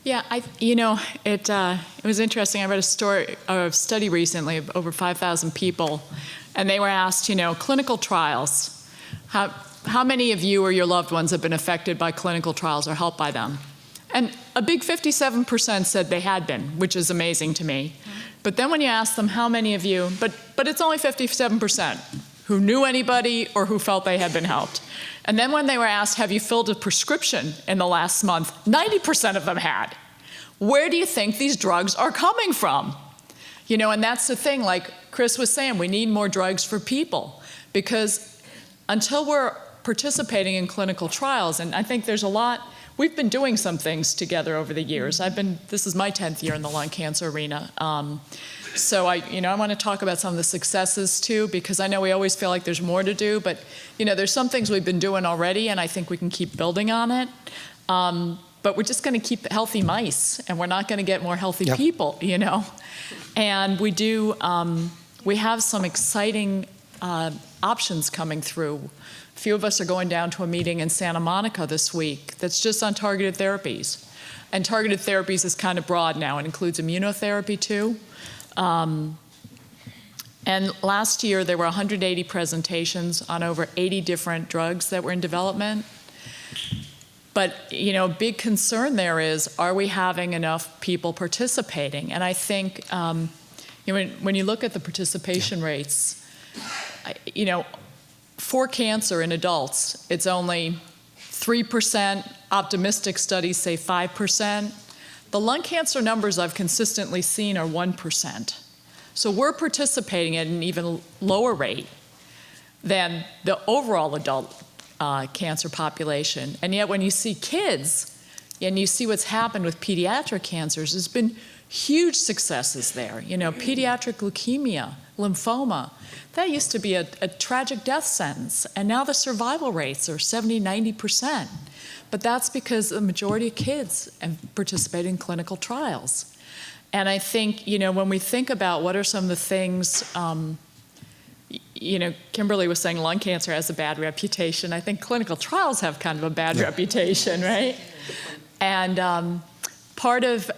Yeah, it was interesting. I read a study recently of over 5,000 people, and they were asked, clinical trials. How many of you or your loved ones have been affected by clinical trials or helped by them? And a big 57% said they had been, which is amazing to me. But then when you ask them how many of you, but it's only 57%. Who knew anybody or who felt they had been helped. And then when they were asked, have you filled a prescription in the last month, 90% of them had. Where do you think these drugs are coming from? And that's the thing, like Chris was saying, we need more drugs for people, because until we're participating in clinical trials. And I think there's a lot, we've been doing some things together over the years. This is my 10th year in the lung cancer arena. So I want to talk about some of the successes too, because I know we always feel like there's more to do, but there's some things we've been doing already, and I think we can keep building on it. But we're just going to keep healthy mice, and we're not going to get more healthy people, And we have some exciting options coming through. A few of us are going down to a meeting in Santa Monica this week that's just on targeted therapies. And targeted therapies is kind of broad now. It includes immunotherapy too. And last year there were 180 presentations on over 80 different drugs that were in development. But, a big concern there is, are we having enough people participating? And I think, when you look at the participation rates, for cancer in adults, it's only 3%. Optimistic studies say 5%. The lung cancer numbers I've consistently seen are 1%. So we're participating at an even lower rate than the overall adult cancer population. And yet when you see kids and you see what's happened with pediatric cancers, there's been huge successes there. Pediatric leukemia, lymphoma, that used to be a tragic death sentence. And now the survival rates are 70, 90%. But that's because the majority of kids have participated in clinical trials. And I think, when we think about what are some of the things, Kimberly was saying lung cancer has a bad reputation. I think clinical trials have kind of a bad reputation, right? And part of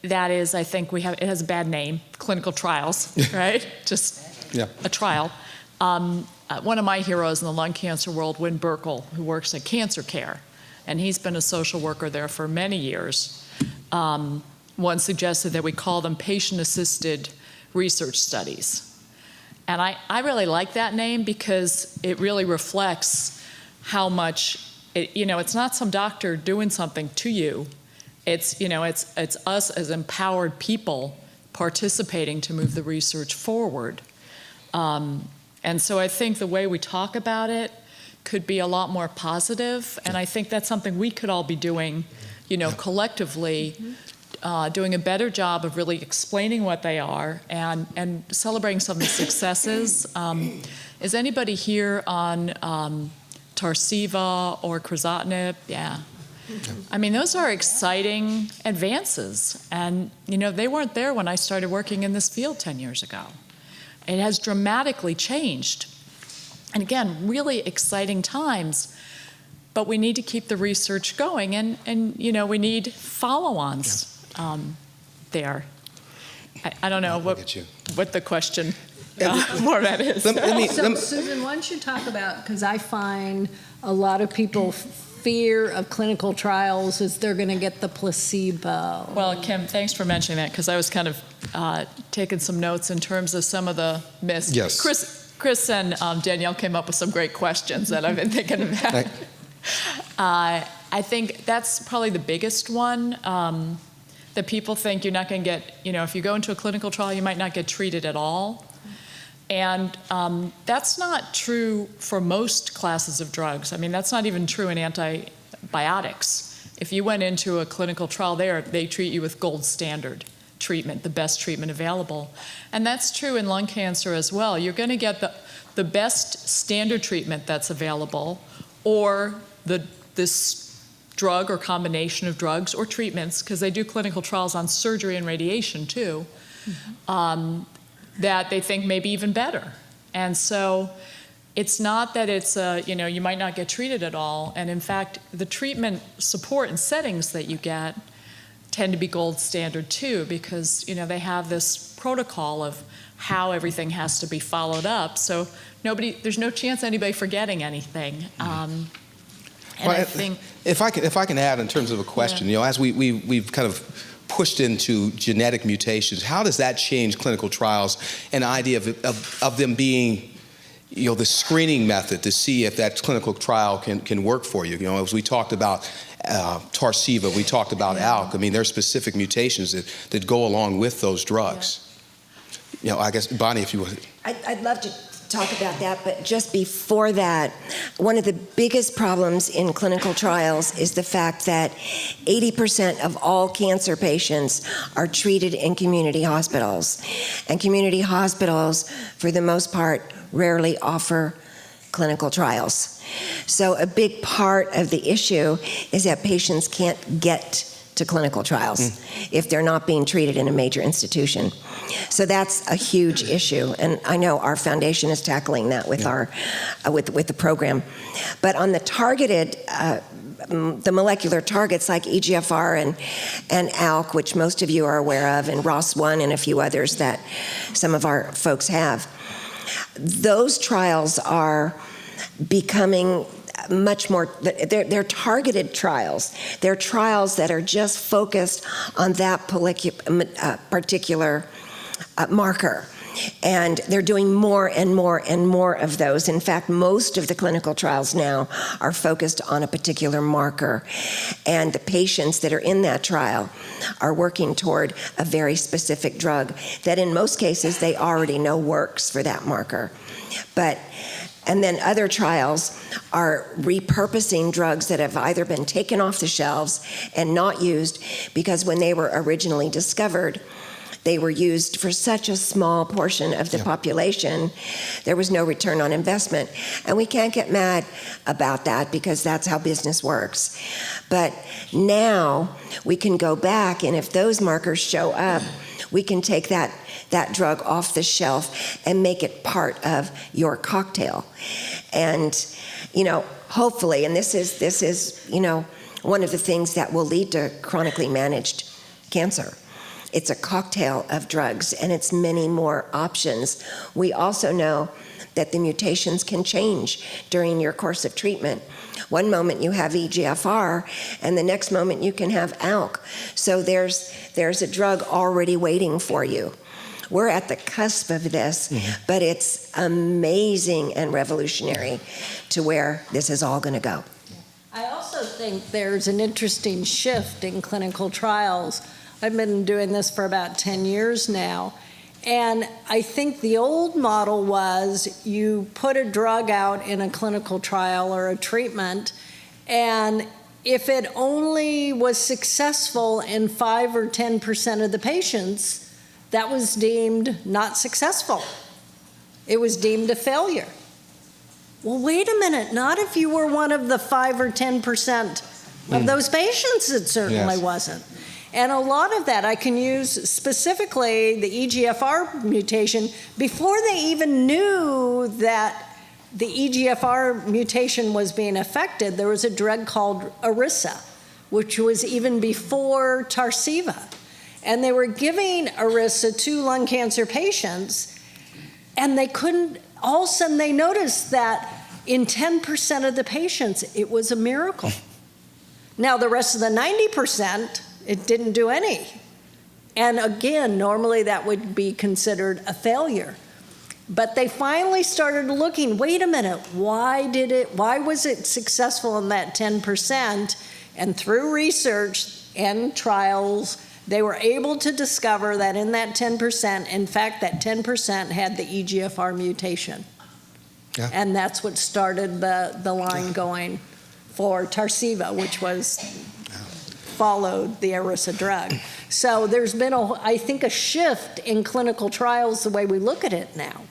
that is, I think it has a bad name, clinical trials, right? Just a trial. One of my heroes in the lung cancer world, Wynn Burkle, who works at Cancer Care, and he's been a social worker there for many years, once suggested that we call them patient-assisted research studies. And I really like that name because it really reflects how much, it's not some doctor doing something to you. It's us as empowered people participating to move the research forward. And so I think the way we talk about it could be a lot more positive, and I think that's something we could all be doing, collectively, doing a better job of really explaining what they are and celebrating some of the successes. Is anybody here on Tarceva or crizotinib? Yeah. I mean, those are exciting advances, and they weren't there when I started working in this field 10 years ago. It has dramatically changed. And again, really exciting times, but we need to keep the research going, and we need follow-ons there. I don't know what the question format is. So, Susan, why don't you talk about, because I find a lot of people fear of clinical trials is they're going to get the placebo. Well, Kim, thanks for mentioning that, because I was kind of taking some notes in terms of some of the myths. Yes. Chris and Danielle came up with some great questions that I've been thinking about. I think that's probably the biggest one, that people think you're not going to get, if you go into a clinical trial, you might not get treated at all. And that's not true for most classes of drugs. I mean, that's not even true in antibiotics. If you went into a clinical trial there, they treat you with gold standard treatment, the best treatment available. And that's true in lung cancer as well. You're going to get the best standard treatment that's available, or this drug or combination of drugs or treatments, because they do clinical trials on surgery and radiation too, that they think may be even better. And so it's not that it's, you might not get treated at all. And in fact, the treatment support and settings that you get tend to be gold standard too, because, they have this protocol of how everything has to be followed up. So there's no chance anybody forgetting anything. And well, I think, if I can add in terms of a question, as we've kind of pushed into genetic mutations, how does that change clinical trials and the idea of them being, the screening method to see if that clinical trial can work for you? As we talked about Tarceva, we talked about ALK. I mean, there are specific mutations that go along with those drugs. I guess, Bonnie, if you would. I'd love to talk about that, but just before that, one of the biggest problems in clinical trials is the fact that 80% of all cancer patients are treated in community hospitals. And community hospitals, for the most part, rarely offer clinical trials. So a big part of the issue is that patients can't get to clinical trials if they're not being treated in a major institution. So that's a huge issue, and I know our foundation is tackling that with our with the program. But on the targeted, the molecular targets like EGFR and ALK, which most of you are aware of, and ROS1 and a few others that some of our folks have, those trials are becoming much more, they're targeted trials. They're trials that are just focused on that particular marker. And they're doing more and more and more of those. In fact, most of the clinical trials now are focused on a particular marker. And the patients that are in that trial are working toward a very specific drug that in most cases they already know works for that marker. And then other trials are repurposing drugs that have either been taken off the shelves and not used because when they were originally discovered, they were used for such a small portion of the population, there was no return on investment. And we can't get mad about that because that's how business works. But now we can go back, and if those markers show up, we can take that drug off the shelf and make it part of your cocktail. And, hopefully, and this is, one of the things that will lead to chronically managed cancer. It's a cocktail of drugs, and it's many more options. We also know that the mutations can change during your course of treatment. One moment you have EGFR, and the next moment you can have ALK. So there's a drug already waiting for you. We're at the cusp of this, but it's amazing and revolutionary to where this is all going to go. I also think there's an interesting shift in clinical trials. I've been doing this for about 10 years now, and I think the old model was you put a drug out in a clinical trial or a treatment, and if it only was successful in 5 or 10% of the patients, that was deemed not successful. It was deemed a failure. Well, wait a minute, not if you were one of the 5 or 10% of those patients, it certainly wasn't. And a lot of that I can use specifically the EGFR mutation. Before they even knew that the EGFR mutation was being affected, there was a drug called Arisa, which was even before Tarceva. And they were giving Arisa to lung cancer patients, and they couldn't, all of a sudden they noticed that in 10% of the patients, it was a miracle. Now, the rest of the 90%, it didn't do any. And again, normally that would be considered a failure. But they finally started looking, wait a minute, why was it successful in that 10%? And through research and trials, they were able to discover that in that 10%, in fact, that 10% had the EGFR mutation. Yeah. And that's what started the line going for Tarceva, which followed the Arisa drug. So there's been, I think, a shift in clinical trials the way we look at it now.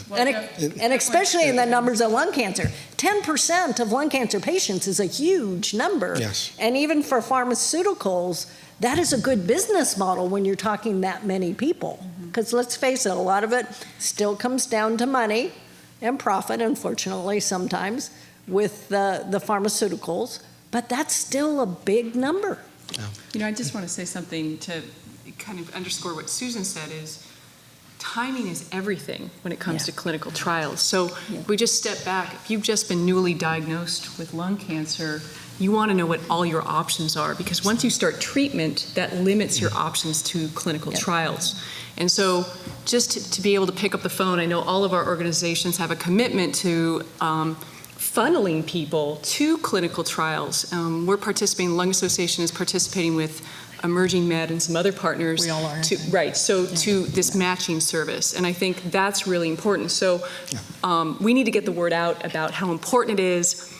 Yeah. And especially in the numbers of lung cancer. 10% of lung cancer patients is a huge number. Yes. And even for pharmaceuticals, that is a good business model when you're talking that many people. Because let's face it, a lot of it still comes down to money and profit, unfortunately, sometimes, with the pharmaceuticals. But that's still a big number. I just want to say something to kind of underscore what Susan said is timing is everything when it comes to clinical trials. So if we just step back, if you've just been newly diagnosed with lung cancer, you want to know what all your options are, because once you start treatment, that limits your options to clinical trials. And so just to be able to pick up the phone, I know all of our organizations have a commitment to funneling people to clinical trials. We're participating, Lung Association is participating with Emerging Med and some other partners. We all are. To this matching service. And I think that's really important. So we need to get the word out about how important it is.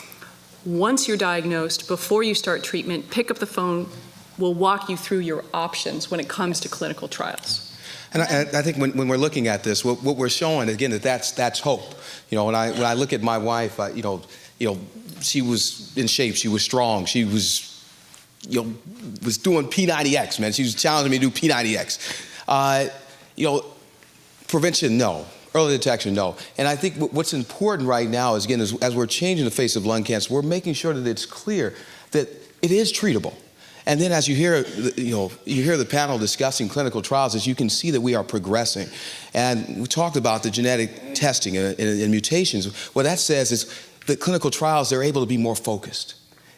Once you're diagnosed, before you start treatment, pick up the phone. We'll walk you through your options when it comes to clinical trials. And I think when we're looking at this, what we're showing again that's hope. When I look at my wife, she was in shape, she was strong, she was was doing P90X, man. She was challenging me to do P90X. Prevention, no. Early detection, no. And I think what's important right now is, again, as we're changing the face of lung cancer, we're making sure that it's clear that it is treatable. And then as you hear the panel discussing clinical trials, as you can see that we are progressing. And we talked about the genetic testing and mutations. What that says is that clinical trials, they're able to be more focused.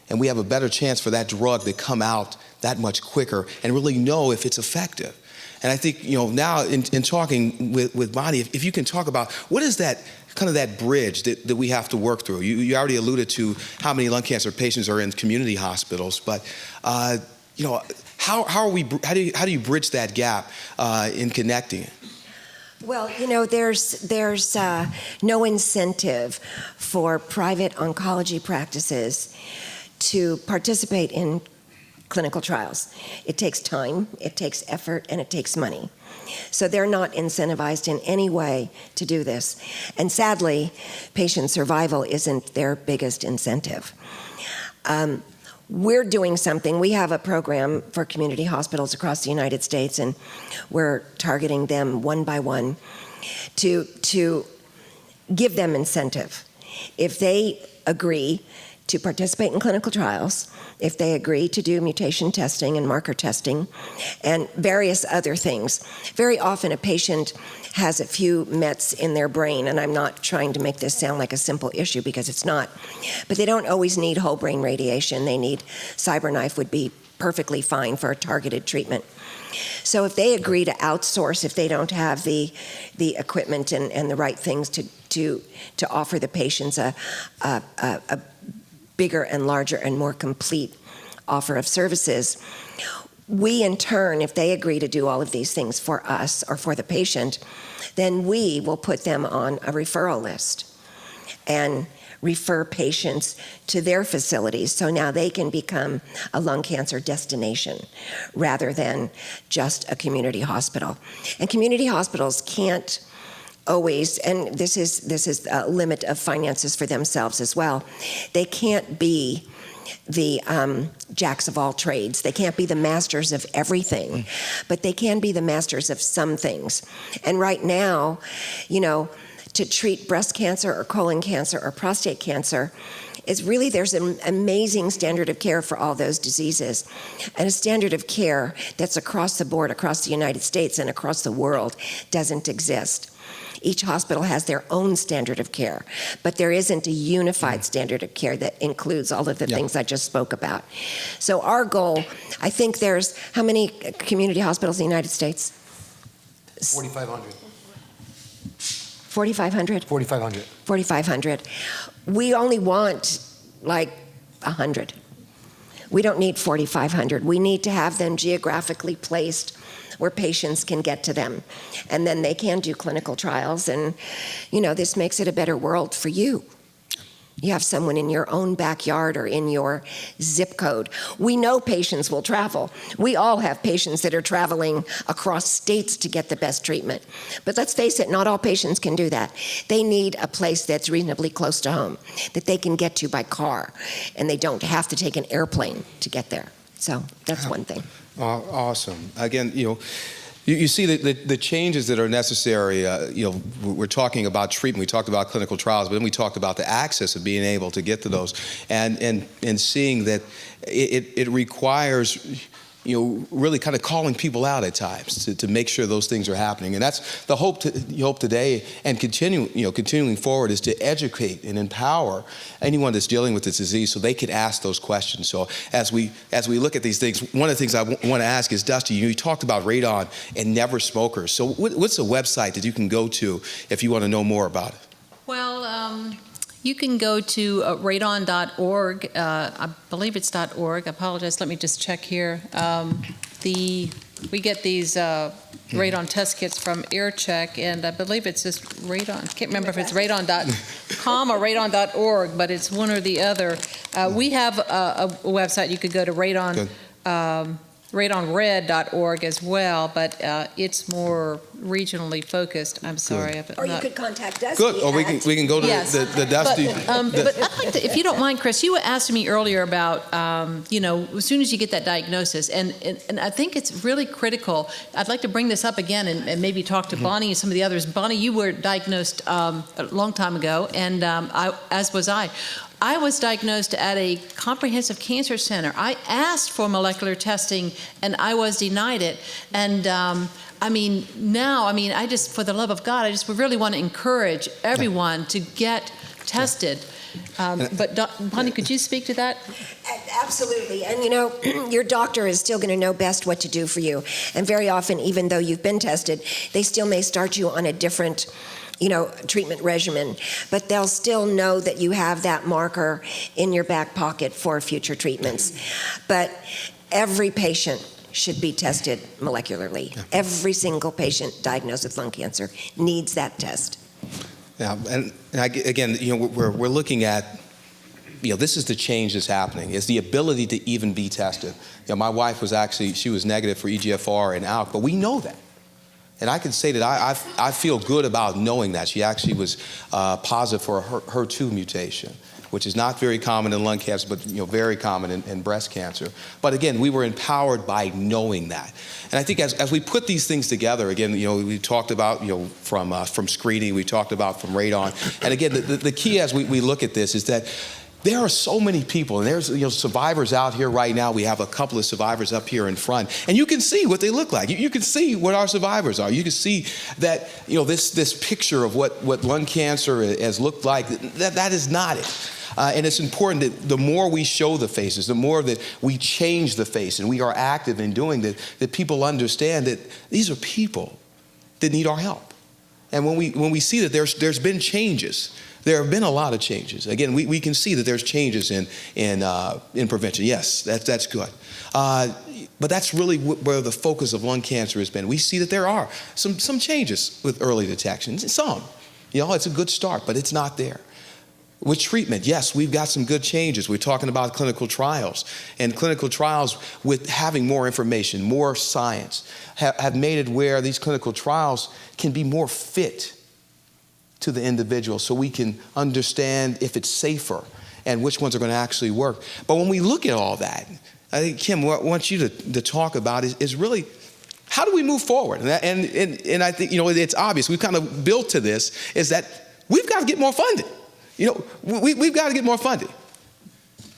And we have a better chance for that drug to come out that much quicker and really know if it's effective. And I think, now in talking with Bonnie, if you can talk about what is that kind of that bridge that we have to work through. You already alluded to how many lung cancer patients are in community hospitals, but how do you bridge that gap in connecting it? Well, there's no incentive for private oncology practices to participate in clinical trials. It takes time, it takes effort, and it takes money. So they're not incentivized in any way to do this. And sadly, patient survival isn't their biggest incentive. We're doing something. We have a program for community hospitals across the United States, and we're targeting them one by one to give them incentive. If they agree to participate in clinical trials, if they agree to do mutation testing and marker testing and various other things. Very often a patient has a few mets in their brain, and I'm not trying to make this sound like a simple issue because it's not, but they don't always need whole brain radiation. They need CyberKnife would be perfectly fine for a targeted treatment. So if they agree to outsource, if they don't have the equipment and the right things to offer the patients a bigger and larger and more complete offer of services, we in turn, if they agree to do all of these things for us or for the patient, then we will put them on a referral list and refer patients to their facilities. So now they can become a lung cancer destination rather than just a community hospital. And community hospitals can't always, and this is a limit of finances for themselves as well, they can't be the jacks of all trades. They can't be the masters of everything, but they can be the masters of some things. And right now, to treat breast cancer or colon cancer or prostate cancer, is really, there's an amazing standard of care for all those diseases, and a standard of care that's across the board, across the United States and across the world, doesn't exist. Each hospital has their own standard of care, but there isn't a unified standard of care that includes all of the things I just spoke about. So our goal, I think there's, how many community hospitals in the United States? 4,500. 4,500? 4,500. 4,500. We only want like 100. We don't need 4,500. We need to have them geographically placed where patients can get to them. And then they can do clinical trials, and this makes it a better world for you. You have someone in your own backyard or in your zip code. We know patients will travel. We all have patients that are traveling across states to get the best treatment. But let's face it, not all patients can do that. They need a place that's reasonably close to home, that they can get to by car, and they don't have to take an airplane to get there. So that's one thing. Awesome. Again, you see the changes that are necessary. We're talking about treatment. We talked about clinical trials, but then we talked about the access of being able to get to those, and seeing that it requires really kind of calling people out at times to make sure those things are happening. And that's the hope today, and continuing forward, is to educate and empower anyone that's dealing with this disease so they can ask those questions. So as we look at these things, one of the things I want to ask is, Dusty, you talked about radon and never smokers. So what's a website that you can go to if you want to know more about it? Well, you can go to radon.org. I believe it's .org. I apologize. Let me just check here. we get these radon test kits from AirCheck, and I believe it's just radon. I can't remember if it's radon.com or radon.org, but it's one or the other. We have a website. You could go to radonred.org as well, but it's more regionally focused. I'm sorry. Or you could contact us. Good. Or we can go to Yes. the Dusty. But I'd like to, if you don't mind, Chris, you were asking me earlier about, as soon as you get that diagnosis, and I think it's really critical. I'd like to bring this up again and maybe talk to Bonnie and some of the others. Bonnie, you were diagnosed a long time ago, and as was I. I was diagnosed at a comprehensive cancer center. I asked for molecular testing, and I was denied it. And I just, for the love of God, I just really want to encourage everyone to get tested. But Bonnie, could you speak to that? Absolutely. And your doctor is still going to know best what to do for you. And very often, even though you've been tested, they still may start you on a different treatment regimen, but they'll still know that you have that marker in your back pocket for future treatments. But every patient should be tested molecularly. Yeah. Every single patient diagnosed with lung cancer needs that test. Yeah, and again, we're looking at, this is the change that's happening, is the ability to even be tested. My wife was she was negative for EGFR and ALK, but we know that. And I can say that I feel good about knowing that. She actually was positive for a HER2 mutation, which is not very common in lung cancer, but very common in breast cancer. But again, we were empowered by knowing that. And I think as we put these things together, again, we talked about from screening, we talked about from radon. And again, the key as we look at this is that there are so many people, and there's survivors out here right now. We have a couple of survivors up here in front, and you can see what they look like. You can see what our survivors are. You can see that this picture of what lung cancer has looked like. That is not it. And it's important that the more we show the faces, the more that we change the face, and we are active in doing that people understand that these are people that need our help. And when we see that there's been changes. There have been a lot of changes. Again, we can see that there's changes in prevention. Yes, that's good. But that's really where the focus of lung cancer has been. We see that there are some changes with early detection. Some, it's a good start, but it's not there. With treatment, yes, we've got some good changes. We're talking about clinical trials. And clinical trials with having more information, more science, have made it where these clinical trials can be more fit to the individual so we can understand if it's safer and which ones are going to actually work. But when we look at all that, I think, Kim, what I want you to talk about is really how do we move forward? And I think, it's obvious. We've kind of built to this is that we've got to get more funding. We've got to get more funding.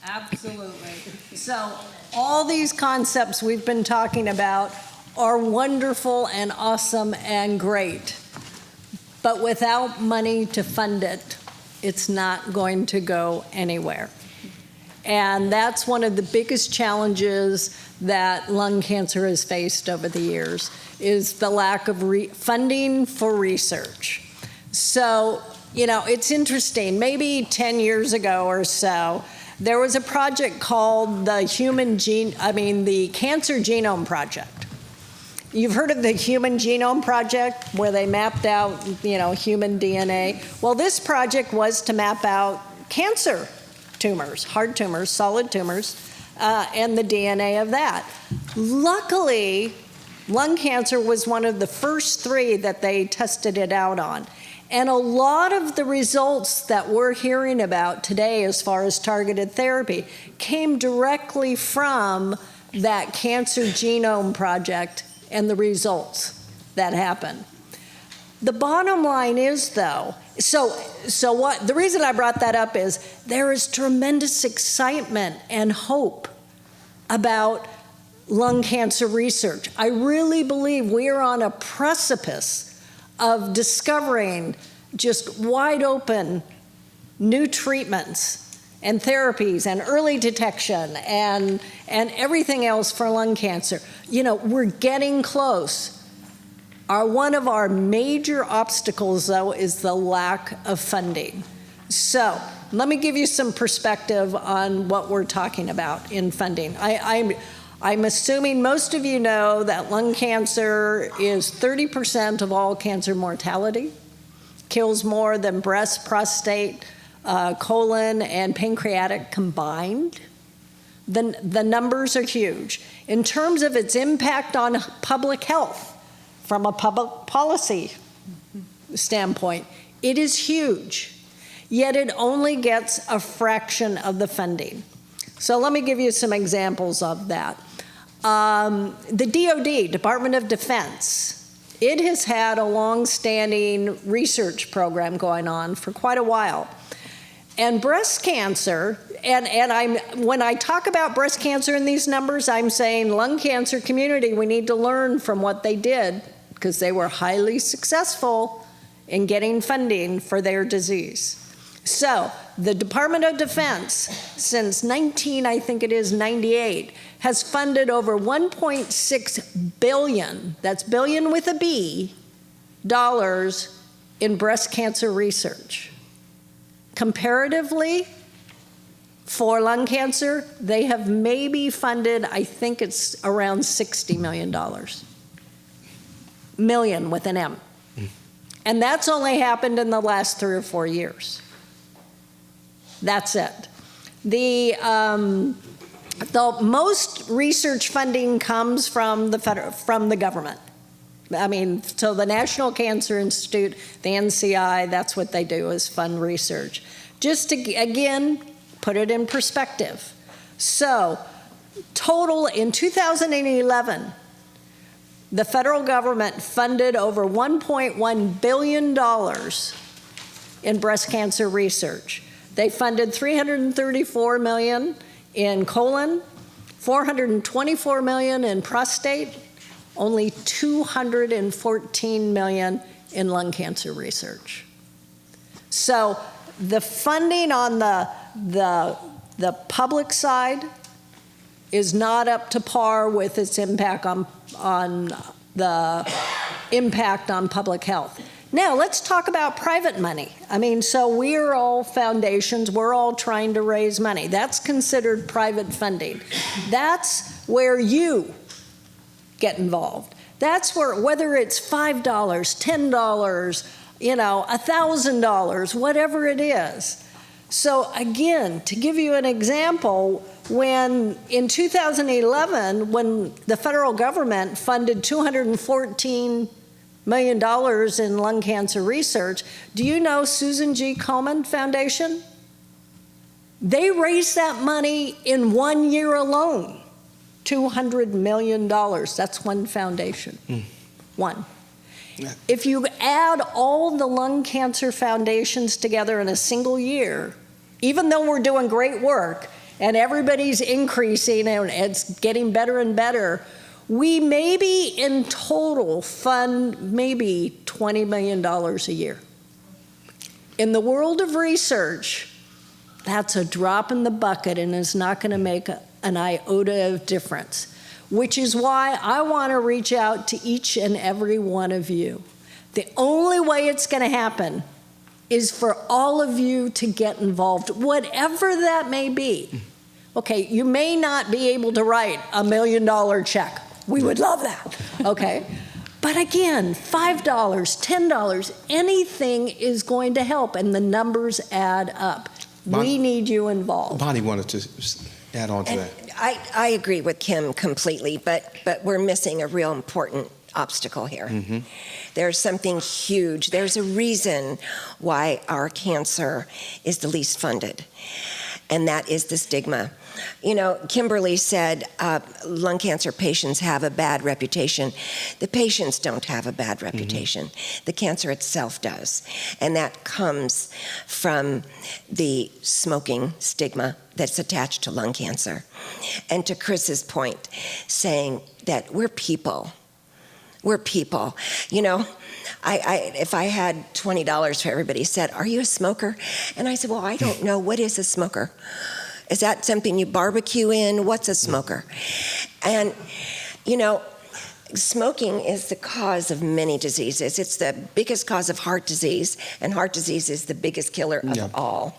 Absolutely. So all these concepts we've been talking about are wonderful and awesome and great. But without money to fund it, it's not going to go anywhere. And that's one of the biggest challenges that lung cancer has faced over the years, is the lack of funding for research. So, it's interesting. Maybe 10 years ago or so, there was a project called the Cancer Genome Project. You've heard of the Human Genome Project, where they mapped out, human DNA. Well, this project was to map out cancer tumors, hard tumors, solid tumors, and the DNA of that. Luckily, lung cancer was one of the first 3 that they tested it out on. And a lot of the results that we're hearing about today as far as targeted therapy came directly from that Cancer Genome Project and the results that happen. The bottom line is, though, the reason I brought that up is there is tremendous excitement and hope about lung cancer research. I really believe we are on a precipice of discovering just wide open new treatments and therapies and early detection and everything else for lung cancer. We're getting close. One of our major obstacles, though, is the lack of funding. So let me give you some perspective on what we're talking about in funding. I'm assuming most of you know that lung cancer is 30% of all cancer mortality, kills more than breast, prostate, colon, and pancreatic combined. The numbers are huge. In terms of its impact on public health, from a public policy standpoint, it is huge, yet it only gets a fraction of the funding. So let me give you some examples of that. The DoD, Department of Defense, it has had a long-standing research program going on for quite a while. And breast cancer, when I talk about breast cancer in these numbers, I'm saying lung cancer community, we need to learn from what they did, because they were highly successful in getting funding for their disease. So the Department of Defense, since 98, has funded over $1.6 billion, that's billion with a B, dollars in breast cancer research. Comparatively, for lung cancer, they have maybe funded, I think it's around $60 million. Million with an M. And that's only happened in the last 3 or 4 years. That's it. The most research funding comes from the government. I mean, so the National Cancer Institute, the NCI, that's what they do, is fund research. Just to, again, put it in perspective. So, total in 2011, the federal government funded over $1.1 billion in breast cancer research. They funded $334 million in colon, $424 million in prostate, only $214 million in lung cancer research. So the funding on the public side is not up to par with its impact on the impact on public health. Now let's talk about private money. I mean, so we're all foundations, we're all trying to raise money. That's considered private funding. That's where you get involved. That's where, whether it's $5, $10, $1,000, whatever it is. So again, to give you an example, when in 2011, when the federal government funded $214 million in lung cancer research, do you know Susan G. Komen Foundation? They raised that money in 1 year alone. $200 million, that's one foundation, one. Yeah. If you add all the lung cancer foundations together in a single year, even though we're doing great work and everybody's increasing and it's getting better and better, we maybe in total fund maybe $20 million a year. In the world of research, that's a drop in the bucket and is not going to make an iota of difference, which is why I want to reach out to each and every one of you. The only way it's going to happen is for all of you to get involved, whatever that may be. Okay, you may not be able to write $1 million check. We would love that, okay? But again, $5, $10, anything is going to help, and the numbers add up. We need you involved. Bonnie wanted to add on to that. I agree with Kim completely, but we're missing a real important obstacle here. Mm-hmm. There's something huge. There's a reason why our cancer is the least funded, and that is the stigma. You know, Kimberly said lung cancer patients have a bad reputation. The patients don't have a bad reputation. Mm-hmm. The cancer itself does. And that comes from the smoking stigma that's attached to lung cancer. And to Chris's point, saying that we're people. We're people. You know, if I had $20 for everybody said, "Are you a smoker?" And I said, "Well, I don't know. What is a smoker? Is that something you barbecue in? What's a smoker?" And, you know, smoking is the cause of many diseases. It's the biggest cause of heart disease, and heart disease is the biggest killer of all.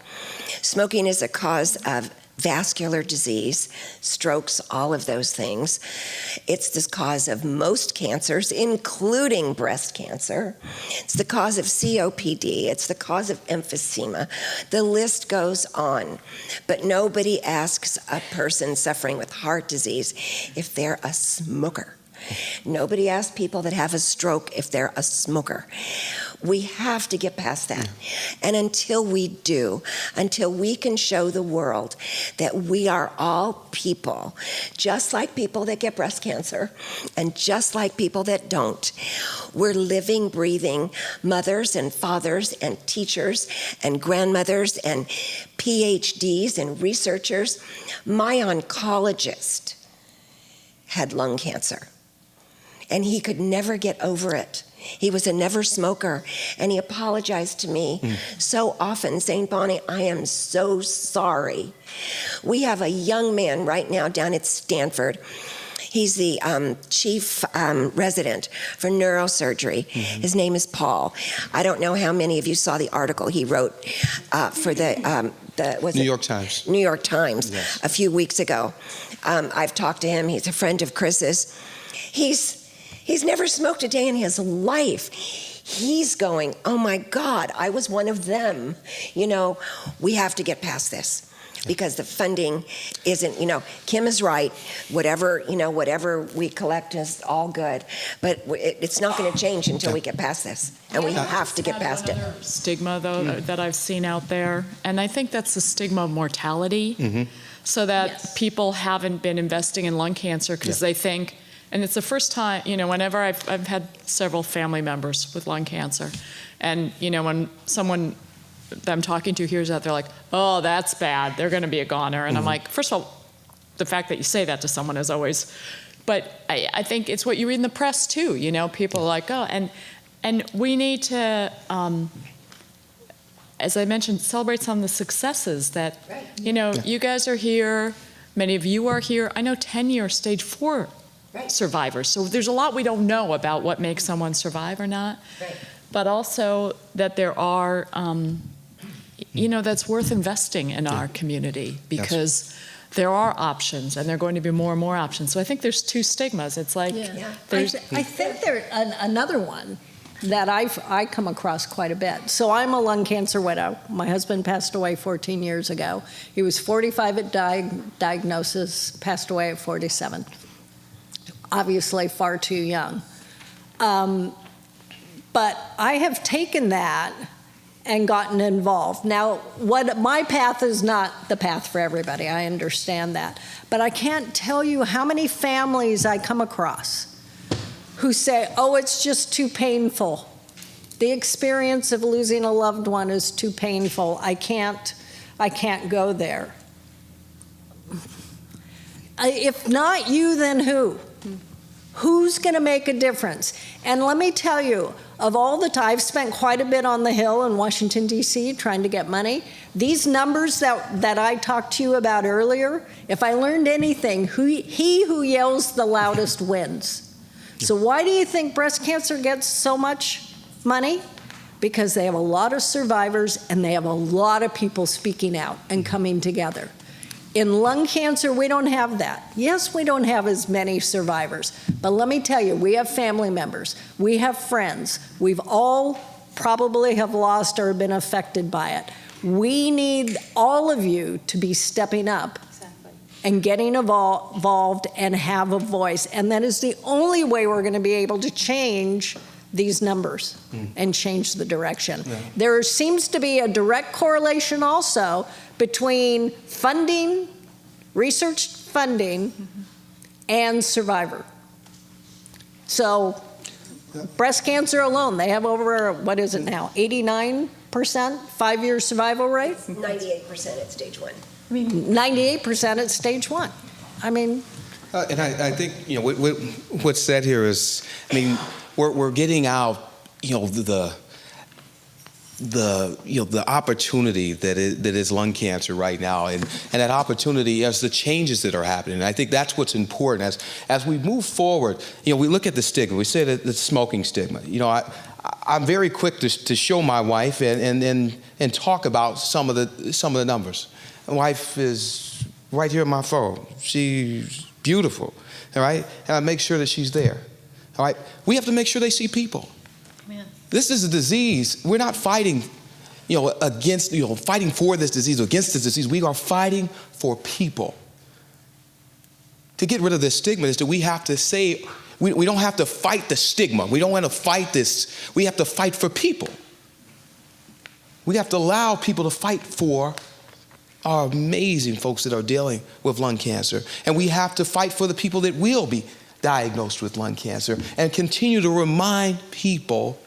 Smoking is a cause of vascular disease, strokes, all of those things. It's the cause of most cancers, including breast cancer. It's the cause of COPD. It's the cause of emphysema. The list goes on. But nobody asks a person suffering with heart disease if they're a smoker. Nobody asks people that have a stroke if they're a smoker. We have to get past that. And until we do, until we can show the world that we are all people, just like people that get breast cancer and just like people that don't, we're living, breathing mothers and fathers and teachers and grandmothers and PhDs and researchers. My oncologist had lung cancer, and he could never get over it. He was a never smoker, and he apologized to me so often, saying, Bonnie, I am so sorry. We have a young man right now down at Stanford. He's the chief resident for neurosurgery. His name is Paul. I don't know how many of you saw the article he wrote for the New York Times. New York Times, yes, a few weeks ago. I've talked to him. He's a friend of Chris's. He's never smoked a day in his life. He's going, oh my God, I was one of them. You know, we have to get past this because the funding isn't, Kim is right. Whatever we collect is all good. But it's not going to change until we get past this. And we have to get past it. Stigma, though, that I've seen out there. And I think that's the stigma of mortality. So that people haven't been investing in lung cancer because they think, and it's the first time, whenever I've had several family members with lung cancer, and, when someone that I'm talking to hears that, they're like, oh, that's bad, they're going to be a goner. And I'm like, first of all, the fact that you say that to someone is always, but I think it's what you read in the press too, people are like, oh, and we need to, as I mentioned, celebrate some of the successes that, you guys are here, many of you are here. I know 10-year stage 4 survivors. So there's a lot we don't know about what makes someone survive or not. But also that there are, that's worth investing in our community because there are options and there are going to be more and more options. So I think there's two stigmas. It's like, I think there's another one that I come across quite a bit. So I'm a lung cancer widow. My husband passed away 14 years ago. He was 45 at diagnosis, passed away at 47. Obviously far too young. But I have taken that and gotten involved. Now, my path is not the path for everybody. I understand that. But I can't tell you how many families I come across who say, oh, it's just too painful. The experience of losing a loved one is too painful. I can't go there. If not you, then who? Who's going to make a difference? And let me tell you, of all the time, I've spent quite a bit on the Hill in Washington, D.C., trying to get money. These numbers that I talked to you about earlier, if I learned anything, he who yells the loudest wins. So why do you think breast cancer gets so much money? Because they have a lot of survivors and they have a lot of people speaking out and coming together. In lung cancer, we don't have that. Yes, we don't have as many survivors, but let me tell you, we have family members, we have friends, we've all probably have lost or been affected by it. We need all of you to be stepping up and getting involved and have a voice, and that is the only way we're going to be able to change these numbers and change the direction. There seems to be a direct correlation also between funding, research funding, and survivor. So breast cancer alone, they have over, what is it now, 89% 5-year survival rate? 98% at stage 1. I mean, 98% at stage 1. I mean. And I think, what's said here is, we're getting out, the opportunity that is lung cancer right now, and that opportunity as the changes that are happening. And I think that's what's important as we move forward. We look at the stigma. We say that the smoking stigma. I'm very quick to show my wife and talk about some of the numbers. wife is right here on my phone. She's beautiful, all right? And I make sure that she's there, all right? We have to make sure they see people. Amen. This is a disease. We're not fighting, against, fighting for this disease or against this disease. We are fighting for people. To get rid of this stigma is that we have to say, we don't have to fight the stigma. We don't want to fight this. We have to fight for people. We have to allow people to fight for our amazing folks that are dealing with lung cancer. And we have to fight for the people that will be diagnosed with lung cancer and continue to remind people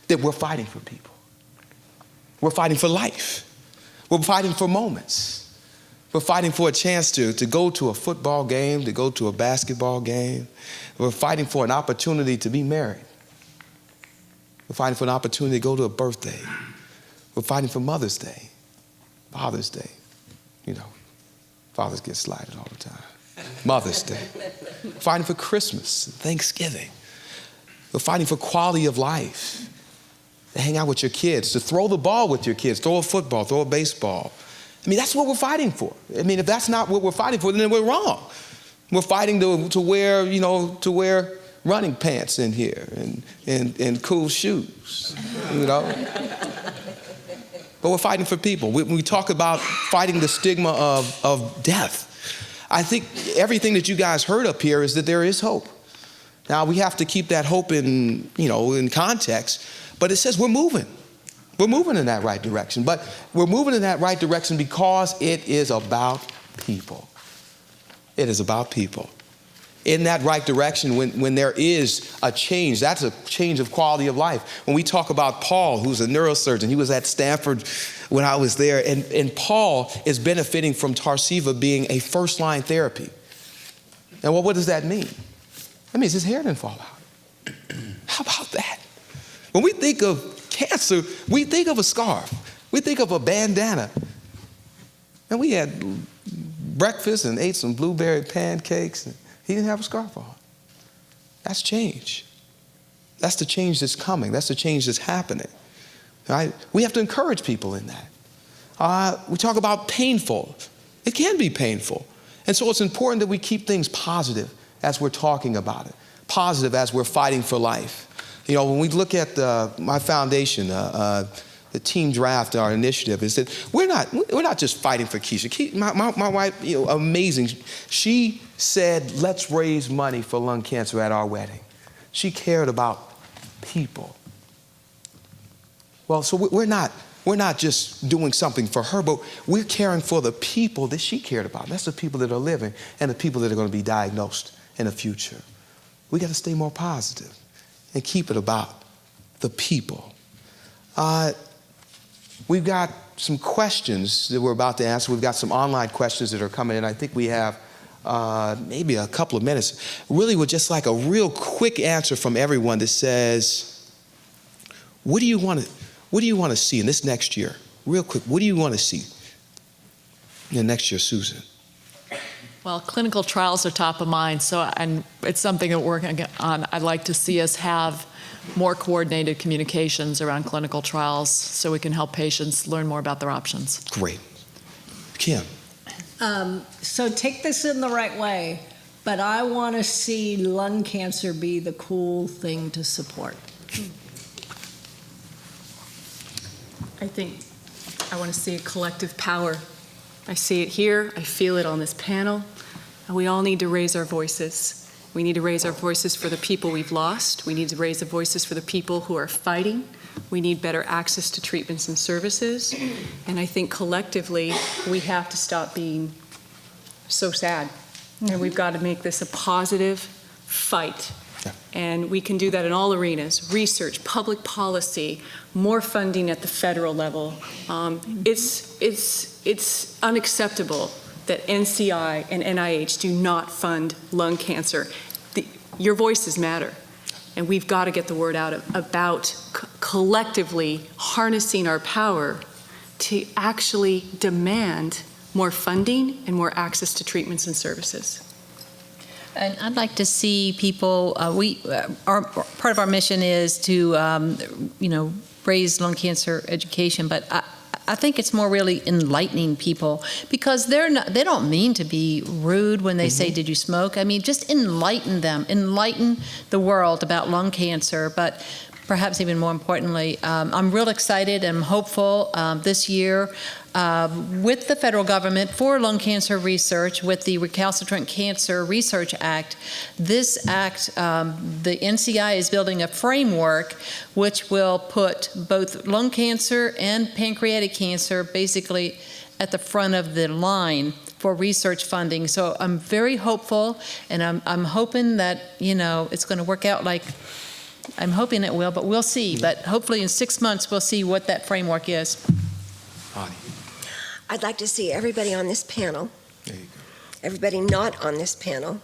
that we're fighting for people. We're fighting for life. We're fighting for moments. We're fighting for a chance to go to a football game, to go to a basketball game. We're fighting for an opportunity to be married. We're fighting for an opportunity to go to a birthday. We're fighting for Mother's Day, Father's Day. Fathers get slighted all the time. Mother's Day. We're fighting for Christmas, Thanksgiving. We're fighting for quality of life. To hang out with your kids, to throw the ball with your kids, throw a football, throw a baseball. That's what we're fighting for. If that's not what we're fighting for, then we're wrong. We're fighting to wear running pants in here and cool shoes, But we're fighting for people. When we talk about fighting the stigma of death, I think everything that you guys heard up here is that there is hope. Now, we have to keep that hope in context, but it says we're moving. We're moving in that right direction, but we're moving in that right direction because it is about people. It is about people. In that right direction, when there is a change, that's a change of quality of life. When we talk about Paul, who's a neurosurgeon, he was at Stanford when I was there, and Paul is benefiting from Tarceva being a first-line therapy. And what does that mean? That means his hair didn't fall out. How about that? When we think of cancer, we think of a scarf. We think of a bandana. And we had breakfast and ate some blueberry pancakes, and he didn't have a scarf on. That's change. That's the change that's coming. That's the change that's happening. Right? We have to encourage people in that. We talk about painful. It can be painful. And so it's important that we keep things positive as we're talking about it. Positive as we're fighting for life. When we look at my foundation, the team draft, our initiative, is that we're not just fighting for Keisha. My wife, amazing. She said, let's raise money for lung cancer at our wedding. She cared about people. Well, so we're not just doing something for her, but we're caring for the people that she cared about. That's the people that are living and the people that are going to be diagnosed in the future. We got to stay more positive and keep it about the people. We've got some questions that we're about to answer. We've got some online questions that are coming in. I think we have maybe a couple of minutes. Really, with just like a real quick answer from everyone that says, what do you want to see in this next year? Real quick, what do you want to see in the next year, Susan? Well, clinical trials are top of mind, and it's something that we're working on. I'd like to see us have more coordinated communications around clinical trials so we can help patients learn more about their options. Great. Kim? So take this in the right way, but I want to see lung cancer be the cool thing to support. I think I want to see a collective power. I see it here, I feel it on this panel, and we all need to raise our voices. We need to raise our voices for the people we've lost. We need to raise the voices for the people who are fighting. We need better access to treatments and services. And I think collectively, we have to stop being so sad. And we've got to make this a positive fight. And we can do that in all arenas: research, public policy, more funding at the federal level. It's unacceptable that NCI and NIH do not fund lung cancer. Your voices matter, and we've got to get the word out about collectively harnessing our power to actually demand more funding and more access to treatments and services. And I'd like to see people. Our part of our mission is to, raise lung cancer education. But I think it's more really enlightening people, because they don't mean to be rude when they say, did you smoke? I mean, just enlighten them, enlighten the world about lung cancer. But perhaps even more importantly, I'm real excited and hopeful this year with the federal government for lung cancer research, with the Recalcitrant Cancer Research Act. This act, the NCI is building a framework which will put both lung cancer and pancreatic cancer basically at the front of the line for research funding. So I'm very hopeful, and I'm hoping that, you know, it's going to work out like I'm hoping it will, but we'll see. But hopefully in 6 months, we'll see what that framework is. Bonnie. I'd like to see everybody on this panel, There you go. everybody not on this panel,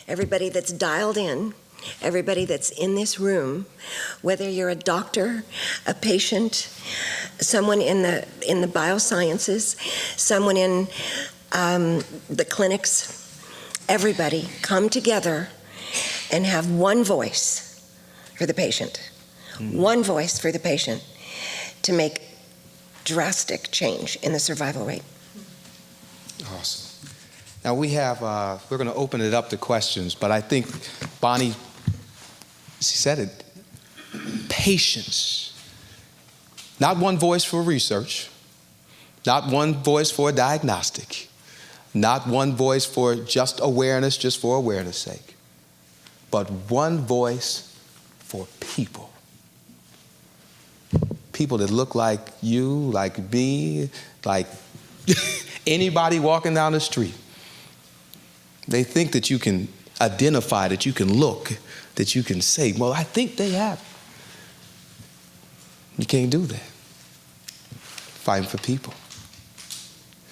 everybody that's dialed in, everybody that's in this room, whether you're a doctor, a patient, someone in the biosciences, someone in the clinics, everybody come together and have one voice for the patient, one voice for the patient to make drastic change in the survival rate. Awesome. Now we have, we're going to open it up to questions, but I think Bonnie, she said it, patience. Not one voice for research, not one voice for a diagnostic, not one voice for just awareness, just for awareness' sake, but one voice for people. People that look like you, like me, like anybody walking down the street. They think that you can identify, that you can look, that you can say, well, I think they have it. You can't do that. Fighting for people.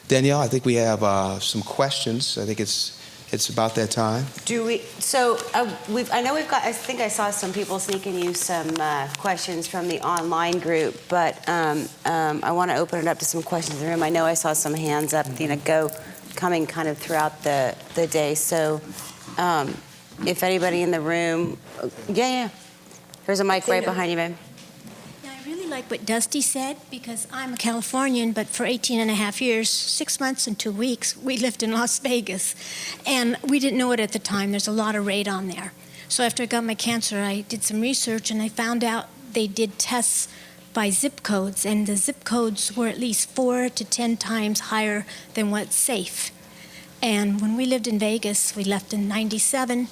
Danielle, I think we have some questions. I think it's about that time. Do we? So I know we've got. I think I saw some people sneaking you some questions from the online group, but I want to open it up to some questions in the room. I know I saw some hands up, coming kind of throughout the day. So if anybody in the room, yeah, there's a mic right behind you, babe. Now, I really like what Dusty said, because I'm a Californian, but for 18 and a half years, 6 months and 2 weeks, we lived in Las Vegas. And we didn't know it at the time. There's a lot of radon there. So after I got my cancer, I did some research, and I found out they did tests by zip codes, and the zip codes were at least 4 to 10 times higher than what's safe. And when we lived in Vegas, we left in '97,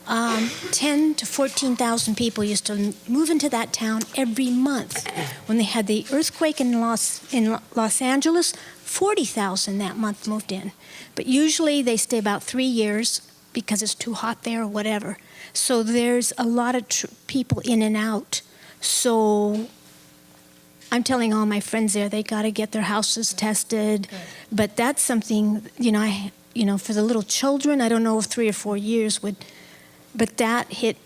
10 to 14,000 people used to move into that town every month. When they had the earthquake in Los Angeles, 40,000 that month moved in. But usually they stay about 3 years because it's too hot there or whatever. So there's a lot of people in and out. So I'm telling all my friends there, they got to get their houses tested. But that's something, for the little children, I don't know if 3 or 4 years would. But that hit.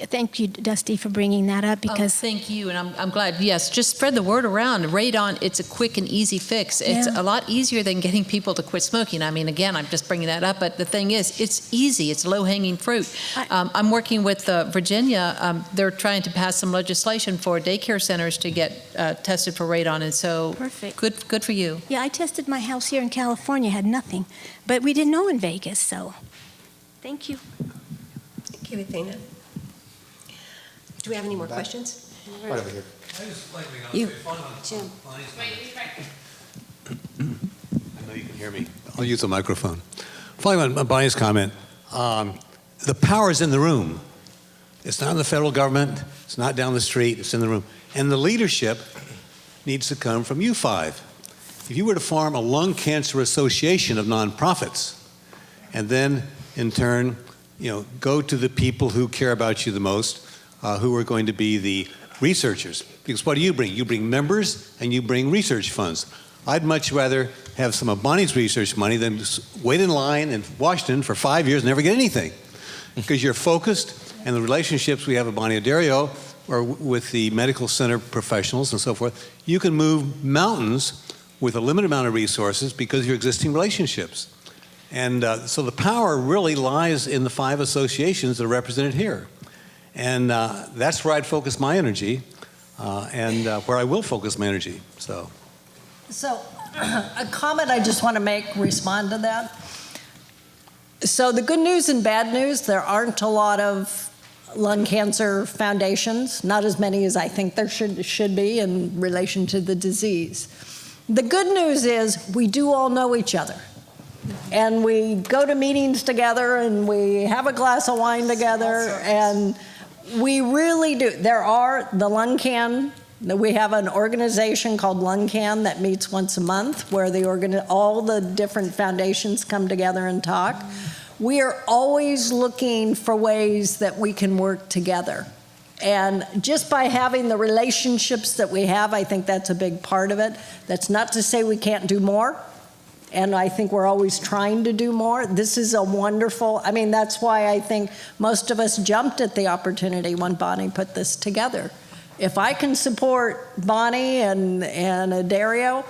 Thank you, Dusty, for bringing that up, because thank you, and I'm glad. Yes, just spread the word around. Radon, it's a quick and easy fix. It's a lot easier than getting people to quit smoking. I mean, again, I'm just bringing that up, but the thing is, it's easy. It's low-hanging fruit. I'm working with Virginia. They're trying to pass some legislation for daycare centers to get tested for radon, and so perfect. Good for you. Yeah, I tested my house here in California, had nothing, but we didn't know in Vegas. So, thank you. Thank you, Athena. Do we have any more questions? Right over here. You. Jim. I know you can hear me. I'll use a microphone. Following on Bonnie's comment, the power is in the room. It's not in the federal government. It's not down the street. It's in the room. And the leadership needs to come from you five. If you were to form a lung cancer association of nonprofits, and then in turn, go to the people who care about you the most, who are going to be the researchers. Because what do you bring? You bring members and you bring research funds. I'd much rather have some of Bonnie's research money than wait in line in Washington for 5 years and never get anything. Because you're focused, and the relationships we have with Bonnie Addario or with the medical center professionals and so forth, you can move mountains with a limited amount of resources because of your existing relationships. And so the power really lies in the 5 associations that are represented here. And that's where I'd focus my energy and where I will focus my energy. So, So, a comment I just want to respond to that. So, the good news and bad news, there aren't a lot of lung cancer foundations, not as many as I think there should be in relation to the disease. The good news is we do all know each other. And we go to meetings together and we have a glass of wine together, and we really do. There are the LungCan. We have an organization called LungCan that meets once a month where all the different foundations come together and talk. We are always looking for ways that we can work together. And just by having the relationships that we have, I think that's a big part of it. That's not to say we can't do more. And I think we're always trying to do more. This is a wonderful, that's why I think most of us jumped at the opportunity when Bonnie put this together. If I can support Bonnie and Addario,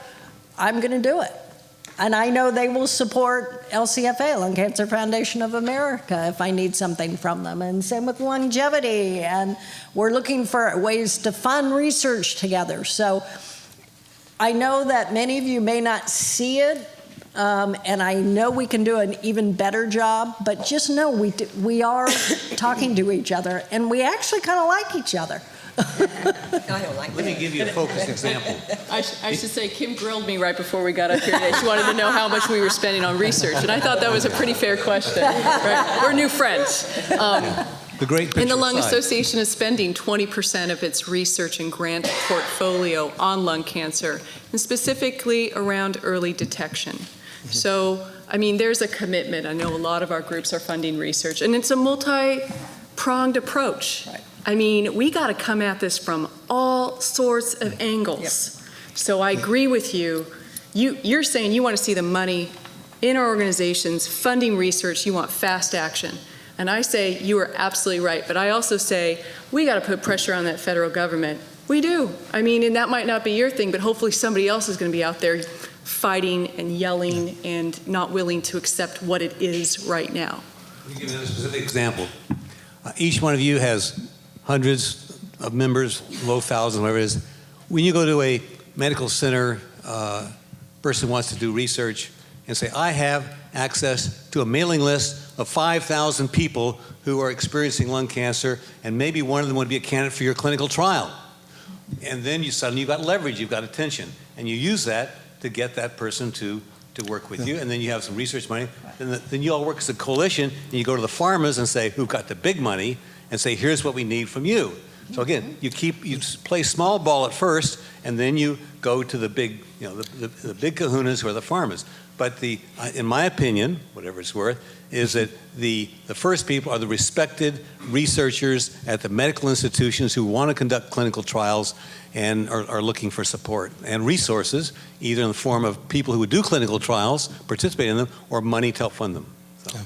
I'm going to do it. And I know they will support LCFA, Lung Cancer Foundation of America, if I need something from them. And same with Lungevity. And we're looking for ways to fund research together. So I know that many of you may not see it, and I know we can do an even better job, but just know we are talking to each other, and we actually kind of like each other. I don't like Let me give you a focused example. I should say, Kim grilled me right before we got up here today. She wanted to know how much we were spending on research, and I thought that was a pretty fair question. Right? We're new friends. The great picture And the Lung aside. Association is spending 20% of its research and grant portfolio on lung cancer, and specifically around early detection. So, there's a commitment. I know a lot of our groups are funding research, and it's a multi-pronged approach. Right. We got to come at this from all sorts of angles. Yep. So I agree with you. You're saying you want to see the money in our organizations funding research. You want fast action. And I say you are absolutely right. But I also say we got to put pressure on that federal government. We do. And that might not be your thing, but hopefully somebody else is going to be out there fighting and yelling and not willing to accept what it is right now. Let me give you a specific example. Each one of you has hundreds of members, low thousands, whatever it is. When you go to a medical center, person wants to do research and say, I have access to a mailing list of 5,000 people who are experiencing lung cancer, and maybe one of them would be a candidate for your clinical trial. And then you've got leverage, you've got attention, and you use that to get that person to work with you, and then you have some research money. Then you all work as a coalition, and you go to the pharmas and say, who've got the big money, and say, here's what we need from you. So again, you play small ball at first, and then you go to the big, the big kahunas who are the pharmas. But in my opinion, whatever it's worth, is that the first people are the respected researchers at the medical institutions who want to conduct clinical trials and are looking for support and resources, either in the form of people who would do clinical trials, participate in them, or money to help fund them. So.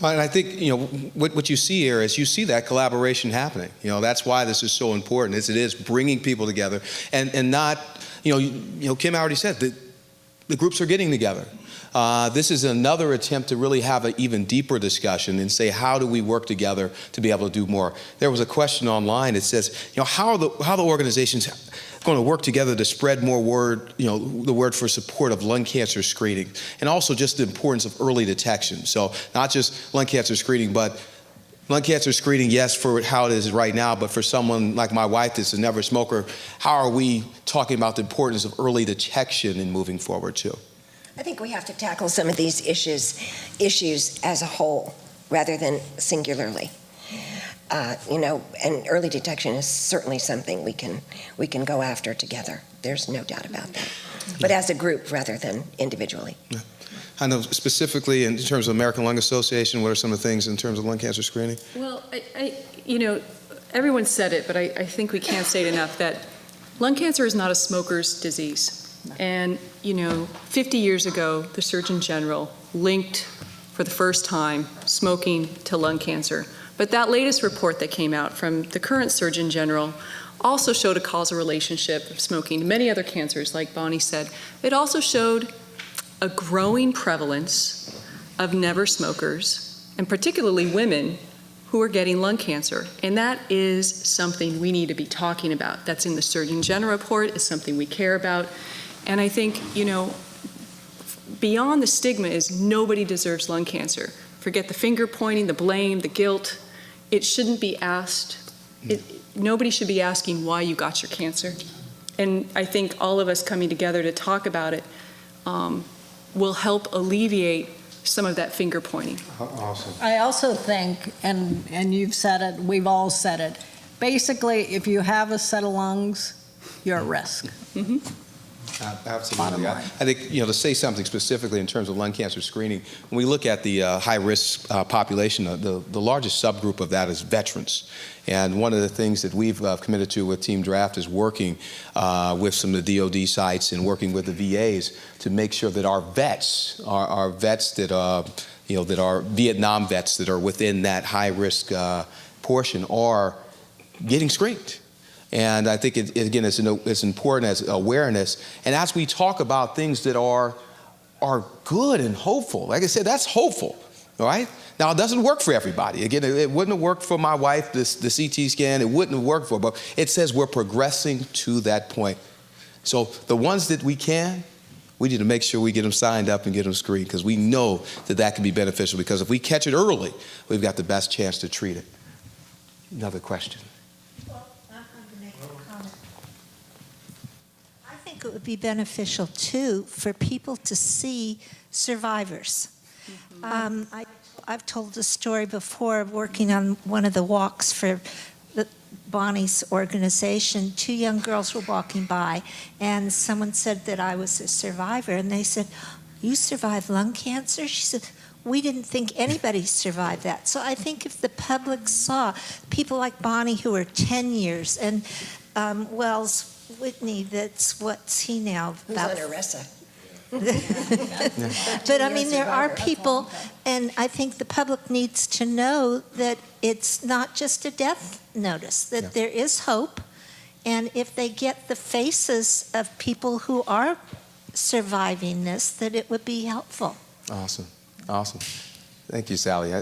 And I think, what you see here is you see that collaboration happening. That's why this is so important, is it is bringing people together and not, Kim already said that the groups are getting together. This is another attempt to really have an even deeper discussion and say, how do we work together to be able to do more? There was a question online that says, how are the organizations going to work together to spread more word, the word for support of lung cancer screening, and also just the importance of early detection. So not just lung cancer screening, but lung cancer screening, yes, for how it is right now, but for someone like my wife that's a never smoker, how are we talking about the importance of early detection and moving forward too? I think we have to tackle some of these issues as a whole rather than singularly. And early detection is certainly something we can go after together. There's no doubt about that. But as a group rather than individually. Yeah. I know specifically in terms of American Lung Association, what are some of the things in terms of lung cancer screening? Well, everyone said it, but I think we can't say it enough that lung cancer is not a smoker's disease. And, 50 years ago, the Surgeon General linked for the first time smoking to lung cancer. But that latest report that came out from the current Surgeon General also showed a causal relationship of smoking to many other cancers, like Bonnie said. It also showed a growing prevalence of never smokers, and particularly women who are getting lung cancer. And that is something we need to be talking about. That's in the Surgeon General report. It's something we care about. And I think, beyond the stigma is nobody deserves lung cancer. Forget the finger pointing, the blame, the guilt. It shouldn't be asked. Nobody should be asking why you got your cancer. And I think all of us coming together to talk about it will help alleviate some of that finger pointing. Awesome. I also think, and you've said it, we've all said it, basically, if you have a set of lungs, you're at risk. Mm-hmm. Absolutely. I think, to say something specifically in terms of lung cancer screening, when we look at the high-risk population, the largest subgroup of that is veterans. And one of the things that we've committed to with Team Draft is working with some of the DoD sites and working with the VAs to make sure that our vets, our vets that that are Vietnam vets that are within that high-risk portion are getting screened. And I think, again, it's important as awareness. And as we talk about things that are good and hopeful, like I said, that's hopeful, all right? Now, it doesn't work for everybody. Again, it wouldn't have worked for my wife, the CT scan. It wouldn't have worked for her. But it says we're progressing to that point. So the ones that we can, we need to make sure we get them signed up and get them screened, because we know that can be beneficial, because if we catch it early, we've got the best chance to treat it. Another question. It would be beneficial too for people to see survivors. I've told a story before of working on one of the walks for Bonnie's organization. 2 young girls were walking by, and someone said that I was a survivor, and they said, "You survived lung cancer?" She said, "We didn't think anybody survived that." So I think if the public saw people like Bonnie, who are 10 years, and Wells Whitney, what's he now? Who's on ERISA? But I mean, there are people, and I think the public needs to know that it's not just a death notice, that there is hope. And if they get the faces of people who are surviving this, that it would be helpful. Awesome. Thank you, Sally.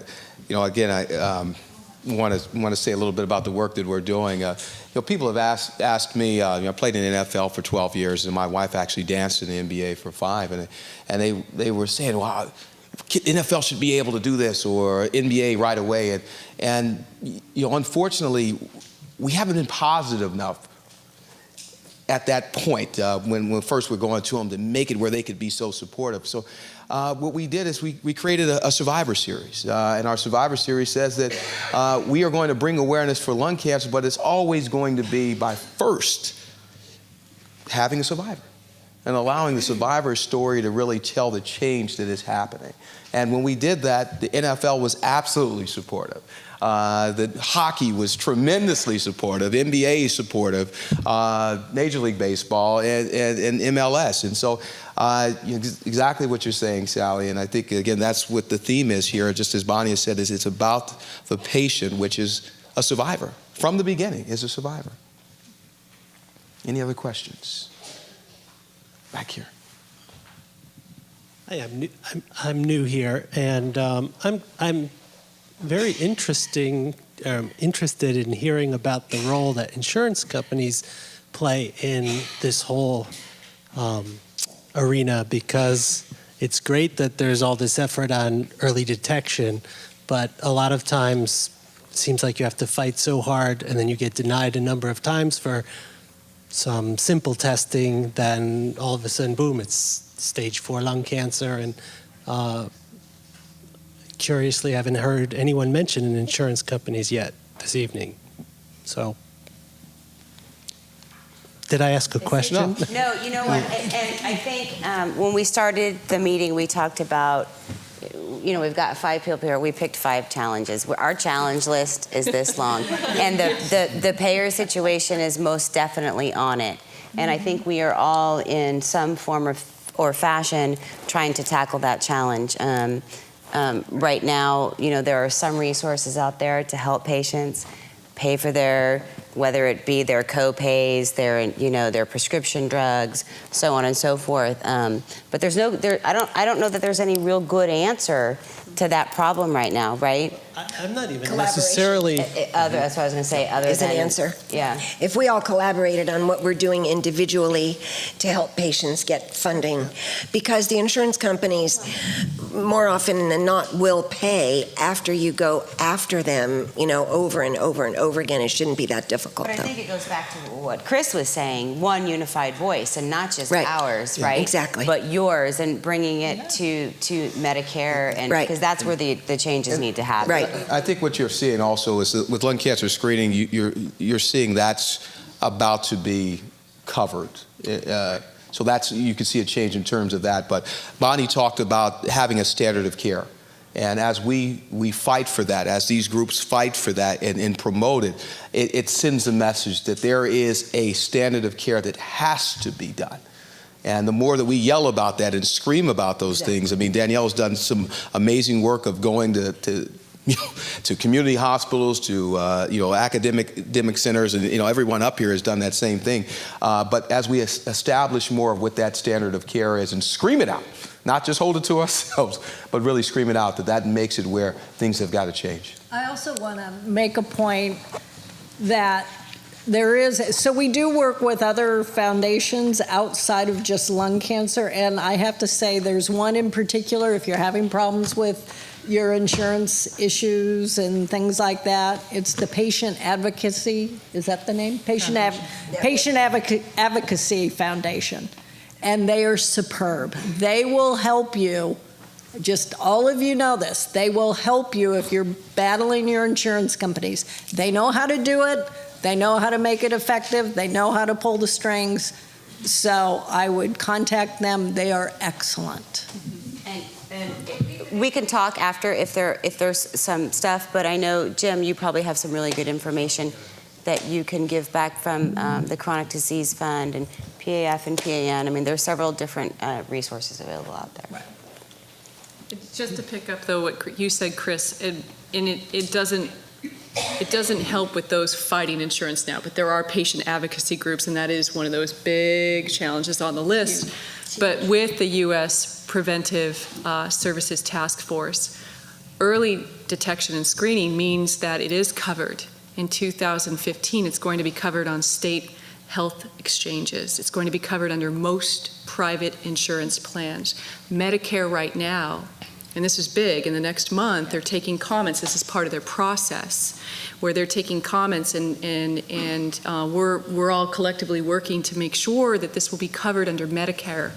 Again, I want to say a little bit about the work that we're doing. People have asked me. I played in the NFL for 12 years, and my wife actually danced in the NBA for 5. And they were saying, "Wow, NFL should be able to do this, or NBA right away." And unfortunately, we haven't been positive enough at that point when first we're going to them to make it where they could be so supportive. So what we did is we created a Survivor Series. And our Survivor Series says that we are going to bring awareness for lung cancer, but it's always going to be by first having a survivor and allowing the survivor's story to really tell the change that is happening. And when we did that, the NFL was absolutely supportive. The hockey was tremendously supportive, NBA is supportive, Major League Baseball, and MLS. And so exactly what you're saying, Sally, and I think, again, that's what the theme is here, just as Bonnie has said, is it's about the patient, which is a survivor. From the beginning, is a survivor. Any other questions? Back here. Hi, I'm new here, and I'm very interested in hearing about the role that insurance companies play in this whole arena, because it's great that there's all this effort on early detection, but a lot of times it seems like you have to fight so hard, and then you get denied a number of times for some simple testing, then all of a sudden, boom, it's stage 4 lung cancer. And curiously, I haven't heard anyone mention in insurance companies yet this evening. So, did I ask a question? No, you know what? And I think when we started the meeting, we talked about, we've got 5 people here. We picked 5 challenges. Our challenge list is this long. And the payer situation is most definitely on it. And I think we are all in some form or fashion trying to tackle that challenge. Right now, there are some resources out there to help patients pay for whether it be their co-pays, their prescription drugs, so on and so forth. But I don't know that there's any real good answer to that problem right now, right? I'm not even Collaboration. necessarily. That's what I was going to say. Other Is an than answer. Yeah. If we all collaborated on what we're doing individually to help patients get funding, because the insurance companies more often than not will pay after you go after them, over and over and over again. It shouldn't be that difficult, But I though. think it goes back to what Chris was saying, one unified voice, and not just Right. ours, Yeah, right? exactly. But yours, and bringing it to Medicare, and Right. because that's where the changes need to happen. Right. I think what you're seeing also is that with lung cancer screening, you're seeing that's about to be covered. So you can see a change in terms of that. But Bonnie talked about having a standard of care. And as we fight for that, as these groups fight for that and promote it, it sends a message that there is a standard of care that has to be done. And the more that we yell about that and scream about those things, I mean, Danielle's done some amazing work of going to community hospitals, to academic centers, and everyone up here has done that same thing. But as we establish more of what that standard of care is and scream it out, not just hold it to ourselves, but really scream it out, that makes it where things have got to change. I also want to make a point that so we do work with other foundations outside of just lung cancer, and I have to say there's one in particular, if you're having problems with your insurance issues and things like that, it's the Patient Advocacy, is that the name? Patient Advocacy Foundation, and they are superb. They will help you. Just all of you know this. They will help you if you're battling your insurance companies. They know how to do it. They know how to make it effective. They know how to pull the strings. So I would contact them. They are excellent. And we can talk after if there's some stuff, but I know, Jim, you probably have some really good information that you can give back from the Chronic Disease Fund and PAF and PAN. I mean, there's several different resources available out there. Right. Just to pick up, though, what you said, Chris, it doesn't help with those fighting insurance now, but there are patient advocacy groups, and that is one of those big challenges on the list. But with the U.S. Preventive Services Task Force, early detection and screening means that it is covered. In 2015, it's going to be covered on state health exchanges. It's going to be covered under most private insurance plans. Medicare right now, and this is big, in the next month, they're taking comments. This is part of their process, where they're taking comments, and we're all collectively working to make sure that this will be covered under Medicare.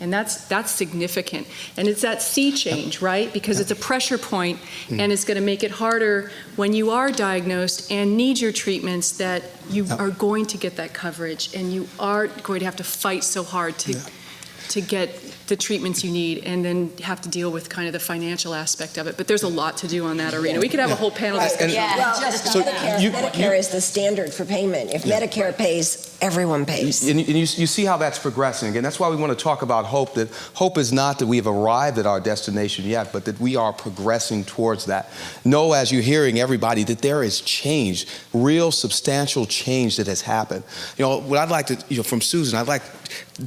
And that's significant. And it's that sea change, right? Because it's a pressure point, and it's going to make it harder when you are diagnosed and need your treatments, that you are going to get that coverage, and you are going to have to fight so hard to get the treatments you need, and then have to deal with kind of the financial aspect of it. But there's a lot to do on that arena. We could have a whole panel discussion. Medicare is the standard for payment. If Medicare pays, everyone pays. And you see how that's progressing. Again, that's why we want to talk about hope, that hope is not that we have arrived at our destination yet, but that we are progressing towards that. Know, as you're hearing everybody, that there is change, real substantial change that has happened. What I'd like to, from Susan, I'd like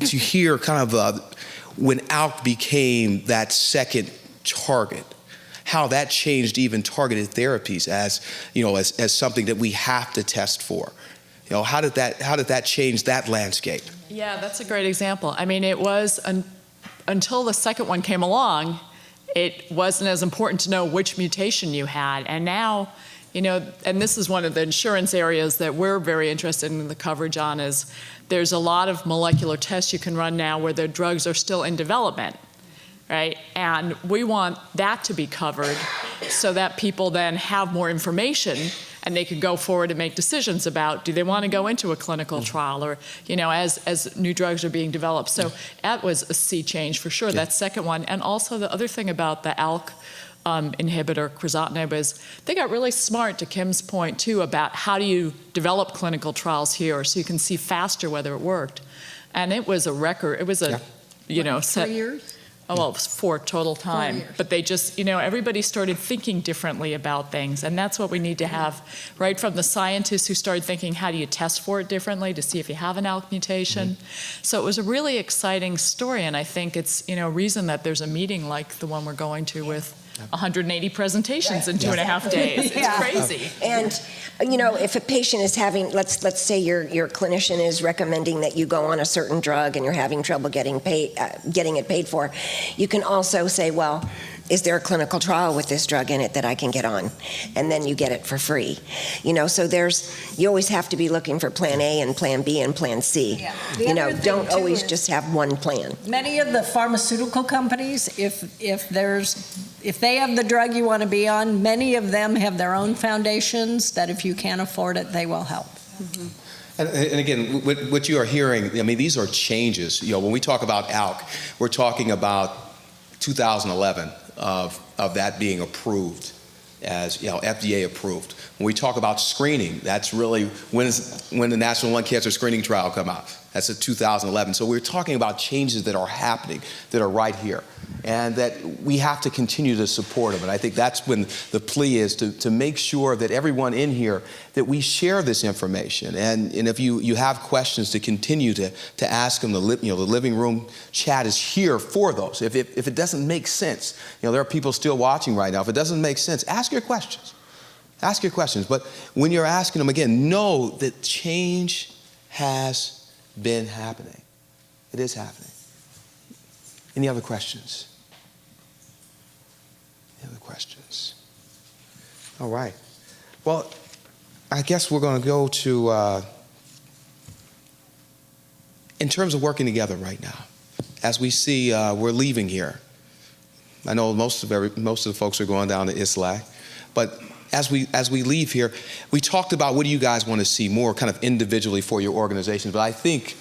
to hear kind of when ALK became that second target, how that changed even targeted therapies as something that we have to test for. How did that change that landscape? Yeah, that's a great example. I mean, it was until the second one came along, it wasn't as important to know which mutation you had. And now, and this is one of the insurance areas that we're very interested in the coverage on, is there's a lot of molecular tests you can run now where the drugs are still in development, right? And we want that to be covered so that people then have more information and they can go forward and make decisions about, do they want to go into a clinical trial, or, as new drugs are being developed. So that was a sea change for sure, that second one. And also the other thing about the ALK inhibitor, crizotinib, is they got really smart, to Kim's point too, about how do you develop clinical trials here so you can see faster whether it worked. And it was a record. It was a, 3 years? Oh, well, it was 4 total time. 4 years. But they just, everybody started thinking differently about things. And that's what we need to have, right from the scientists who started thinking, how do you test for it differently to see if you have an ALK mutation? So it was a really exciting story. And I think it's, a reason that there's a meeting like the one we're going to with 180 presentations in 2.5 days. It's Yeah. crazy. And, you know, if a patient is having, let's say your clinician is recommending that you go on a certain drug and you're having trouble getting it paid for, you can also say, well, is there a clinical trial with this drug in it that I can get on? And then you get it for free. You know, so you always have to be looking for plan A and plan B and plan C. Yeah. You know, other thing, don't too, always is just have one plan. Many of the pharmaceutical companies, if they have the drug you want to be on, many of them have their own foundations that if you can't afford it, they will help. And again, what you are hearing, I mean, these are changes. You know, when we talk about ALK, we're talking about 2011 of that being approved as, you know, FDA approved. When we talk about screening, that's really when the National Lung Cancer Screening Trial come out. That's in 2011. So we're talking about changes that are happening, that are right here, and that we have to continue to support them. And I think that's when the plea is to make sure that everyone in here, that we share this information. And if you have questions, to continue to ask them. The living room chat is here for those. If it doesn't make sense, you know, there are people still watching right now. If it doesn't make sense, ask your questions. Ask your questions. But when you're asking them again, know that change has been happening. It is happening. Any other questions? Any other questions? All right. Well, I guess we're going to go to, in terms of working together right now, as we see we're leaving here. I know most of the folks are going down to ISLAC, but as we leave here, we talked about what do you guys want to see more kind of individually for your organizations. But I think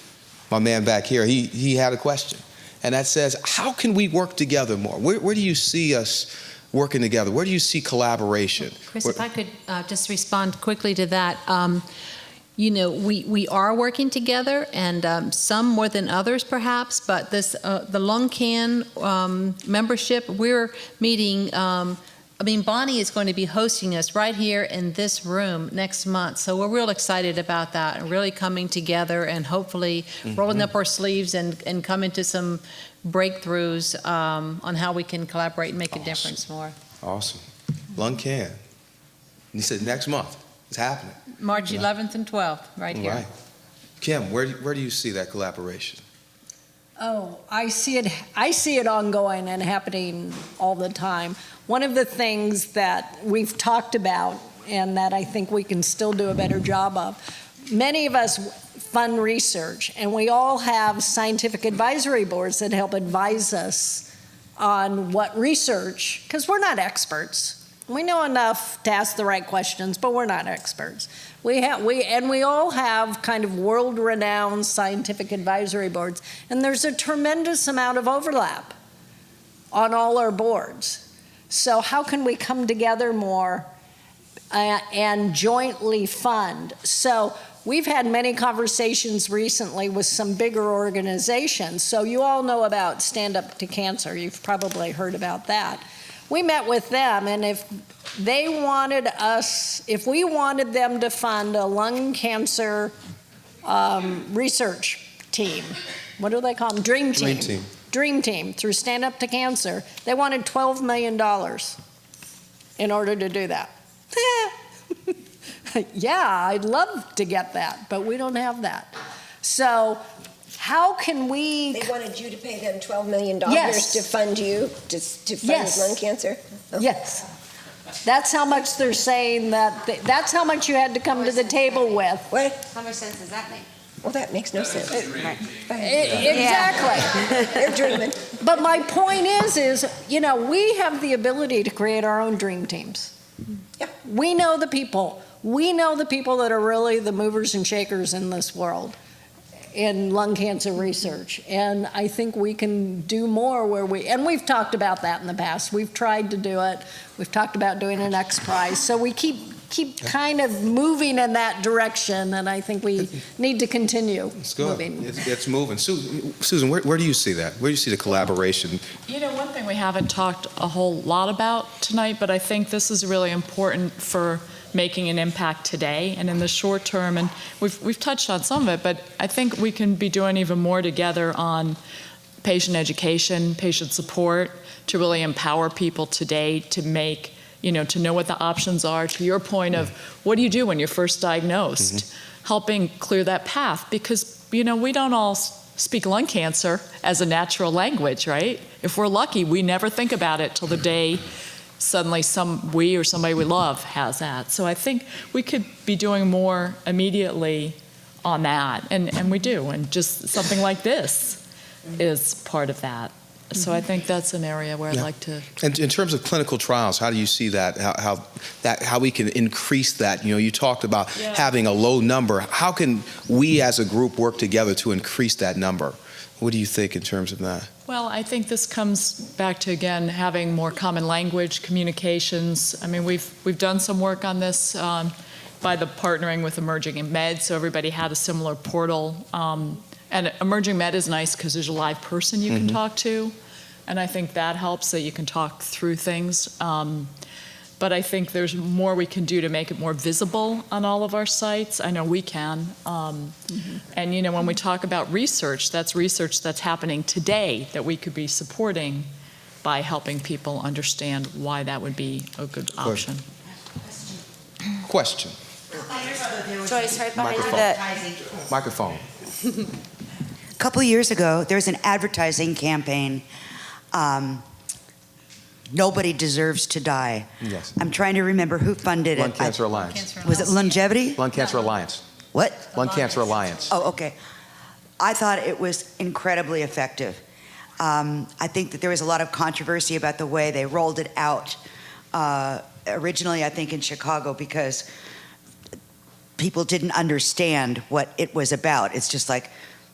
my man back here, he had a question. And that says, how can we work together more? Where do you see us working together? Where do you see collaboration? Chris, if I could just respond quickly to that. You know, we are working together, and some more than others perhaps, but this the LungCan membership, we're meeting I mean, Bonnie is going to be hosting us right here in this room next month. So we're real excited about that and really coming together and hopefully rolling up our sleeves and coming to some breakthroughs on how we can collaborate and make a difference more. Awesome. LungCan. You said next month. It's happening. March 11th and 12th, right here. Right. Kim, where do you see that collaboration? Oh, I see it ongoing and happening all the time. One of the things that we've talked about and that I think we can still do a better job of, many of us fund research, and we all have scientific advisory boards that help advise us on what research, because we're not experts. We know enough to ask the right questions, but we're not experts. We all have kind of world-renowned scientific advisory boards, and there's a tremendous amount of overlap on all our boards. So how can we come together more and jointly fund? So we've had many conversations recently with some bigger organizations. So you all know about Stand Up to Cancer. You've probably heard about that. We met with them, and if we wanted them to fund a lung cancer research team, what do they call them? Dream Team. Dream Team through Stand Up to Cancer, they wanted $12 million in order to do that. Yeah, I'd love to get that, but we don't have that. So how can we... They wanted you to pay them $12 million Yes. to fund you, to fund Yes. lung cancer? Oh. Yes. That's how much they're saying that's how much you had to come to the table with. What? How much sense does that make? Well, that makes no sense. Exactly. They're dreaming. But my point is, you know, we have the ability to create our own dream teams. Yeah. We know the people. We know the people that are really the movers and shakers in this world in lung cancer research. And I think we can do more and we've talked about that in the past. We've tried to do it. We've talked about doing an X Prize. So we keep kind of moving in that direction, and I think we need to continue moving. It's moving. Susan, where do you see that? Where do you see the collaboration? You know, one thing we haven't talked a whole lot about tonight, but I think this is really important for making an impact today and in the short term, and we've touched on some of it, but I think we can be doing even more together on patient education, patient support, to really empower people today to make, to know what the options are. To your point of, what do you do when you're first diagnosed? Helping clear that path, because, we don't all speak lung cancer as a natural language, right? If we're lucky, we never think about it till the day suddenly we or somebody we love has that. So I think we could be doing more immediately on that, and we do, and just something like this is part of that. So I think that's an area where I'd like to. And in terms of clinical trials, how do you see that? How we can increase that? You talked about having a low number. How can we as a group work together to increase that number? What do you think in terms of that? Well, I think this comes back to, again, having more common language, communications. I mean, we've done some work on this by the partnering with Emerging Med, so everybody had a similar portal. And Emerging Med is nice because there's a live person you can talk to, and I think that helps, that you can talk through things. But I think there's more we can do to make it more visible on all of our sites. I know we can. And when we talk about research that's happening today that we could be supporting by helping people understand why that would be a good option. Question. Joyce, right behind you. Microphone. A couple years ago, there was an advertising campaign, Nobody Deserves to Die. Yes. I'm trying to remember who funded it. Lung Cancer Alliance. Was it Lungevity? Lung Cancer Alliance. What? Lung Cancer Alliance. Oh, okay. I thought it was incredibly effective. I think that there was a lot of controversy about the way they rolled it out. Originally, I think in Chicago, because people didn't understand what it was about. It's just like,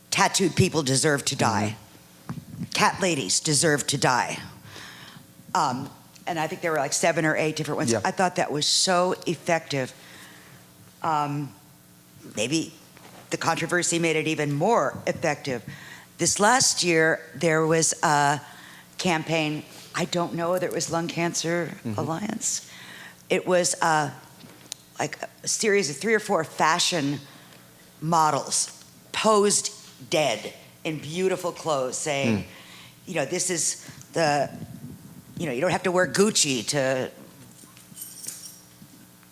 tattooed people deserve to die. Cat ladies deserve to die. And I think there were like 7 or 8 different ones. Yeah. I thought that was so effective. Maybe the controversy made it even more effective. This last year, there was a campaign. I don't know whether it was Lung Cancer Alliance. It was like a series of 3 or 4 fashion models posed dead in beautiful clothes, saying, this is the, you don't have to wear Gucci to,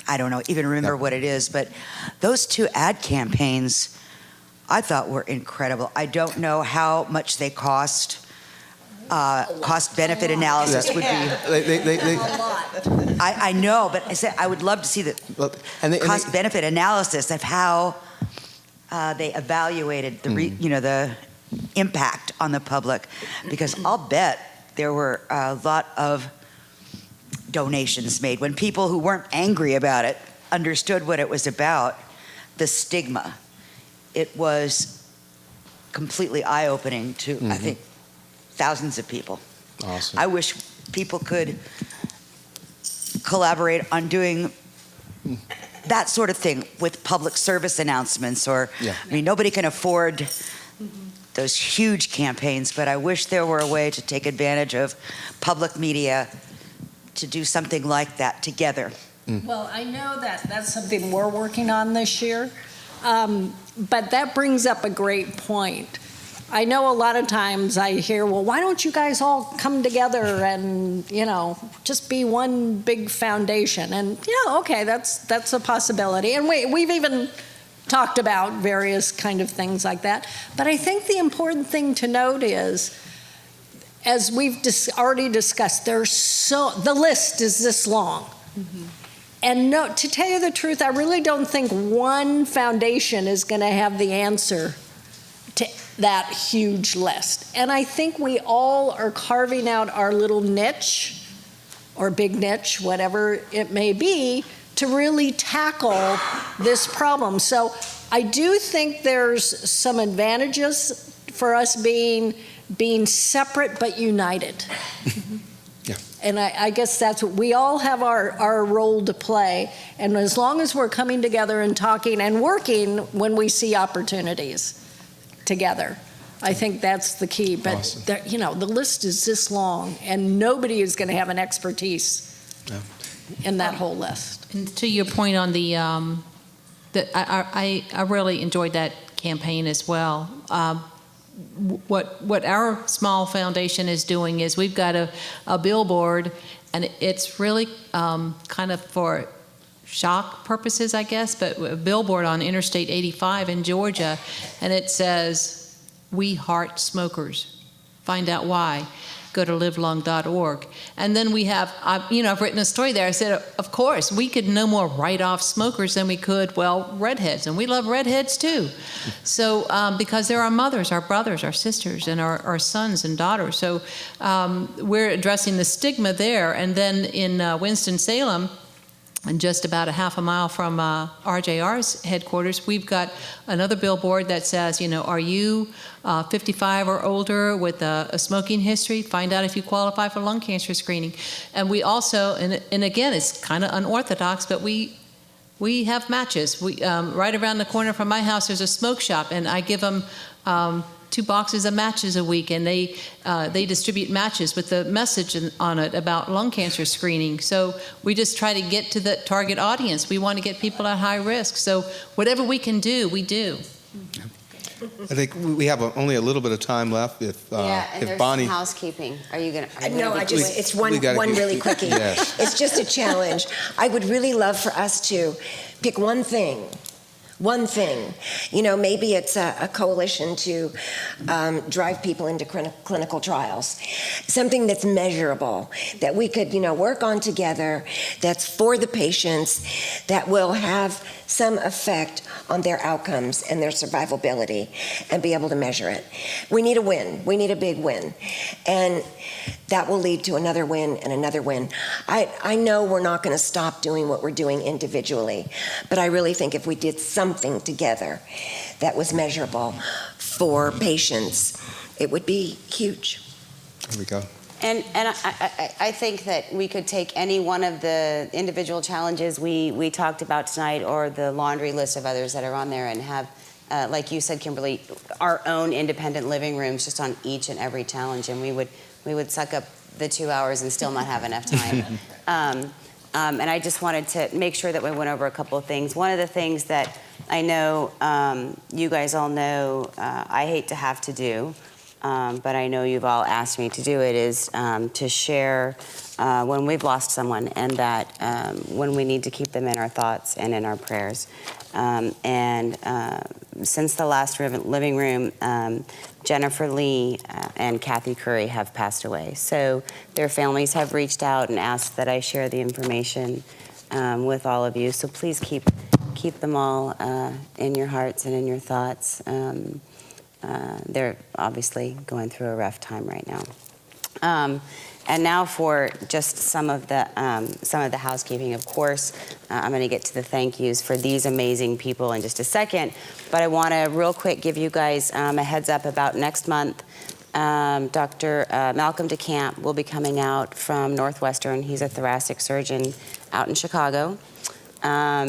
I don't know, even remember what it is, but those 2 ad campaigns I thought were incredible. I don't know how much they cost. Cost-benefit analysis would be. I know, but I said I would love to see the cost-benefit analysis of how they evaluated the the impact on the public, because I'll bet there were a lot of donations made when people who weren't angry about it understood what it was about. The stigma, it was completely eye-opening to I think thousands of people. Awesome. I wish people could collaborate on doing that sort of thing with public service announcements, or I mean, nobody can afford those huge campaigns, but I wish there were a way to take advantage of public media to do something like that together. Well, I know that that's something we're working on this year, but that brings up a great point. I know a lot of times I hear, well, why don't you guys all come together and, just be one big foundation? And, okay, that's a possibility. And we've even talked about various kind of things like that. But I think the important thing to note is, as we've already discussed, the list is this long. And to tell you the truth, I really don't think one foundation is going to have the answer to that huge list. And I think we all are carving out our little niche, or big niche, whatever it may be, to really tackle this problem. So I do think there's some advantages for us being separate but united. And I guess that's what we all have our role to play. And as long as we're coming together and talking and working when we see opportunities together, I think that's the key. But awesome. The list is this long, and nobody is going to have an expertise in that whole list. And to your point on I really enjoyed that campaign as well. what our small foundation is doing is we've got a billboard, and it's really kind of for shock purposes, I guess, but a billboard on Interstate 85 in Georgia, and it says, "We heart smokers. Find out why. Go to livelong.org." And then we have, I've written a story there. I said, of course, we could no more write off smokers than we could, redheads. And we love redheads too. So, because they're our mothers, our brothers, our sisters, and our sons and daughters. So we're addressing the stigma there. And then in Winston-Salem, and just about a half a mile from RJR's headquarters, we've got another billboard that says, are you 55 or older with a smoking history? Find out if you qualify for lung cancer screening. And we also, and again, it's kind of unorthodox, but we have matches. We right around the corner from my house, there's a smoke shop, and I give them 2 boxes of matches a week, and they distribute matches with the message on it about lung cancer screening. So we just try to get to the target audience. We want to get people at high risk. So whatever we can do, we do. I think we have only a little bit of time left. And If there's Bonnie, some housekeeping. Are you going to? No, it's one really quickie. Yes. It's just a challenge. I would really love for us to pick one thing. Maybe it's a coalition to drive people into clinical trials. Something that's measurable, that we could, work on together, that's for the patients, that will have some effect on their outcomes and their survivability, and be able to measure it. We need a win. We need a big win. And that will lead to another win and another win. I know we're not going to stop doing what we're doing individually, but I really think if we did something together that was measurable for patients, it would be huge. there we go. And I think that we could take any one of the individual challenges we talked about tonight, or the laundry list of others that are on there, and have, like you said, Kimberly, our own independent living rooms just on each and every challenge, and we would suck up the 2 hours and still not have enough time. And I just wanted to make sure that we went over a couple of things. One of the things that I know you guys all know I hate to have to do, but I know you've all asked me to do it, is to share when we've lost someone, and that when we need to keep them in our thoughts and in our prayers. And since the last living room, Jennifer Lee and Kathy Curry have passed away. So their families have reached out and asked that I share the information with all of you. So please keep them all in your hearts and in your thoughts. They're obviously going through a rough time right now. And now for just some of the housekeeping. Of course, I'm going to get to the thank yous for these amazing people in just a second. But I want to real quick give you guys a heads up about next month. Dr. Malcolm DeCamp will be coming out from Northwestern. He's a thoracic surgeon out in Chicago.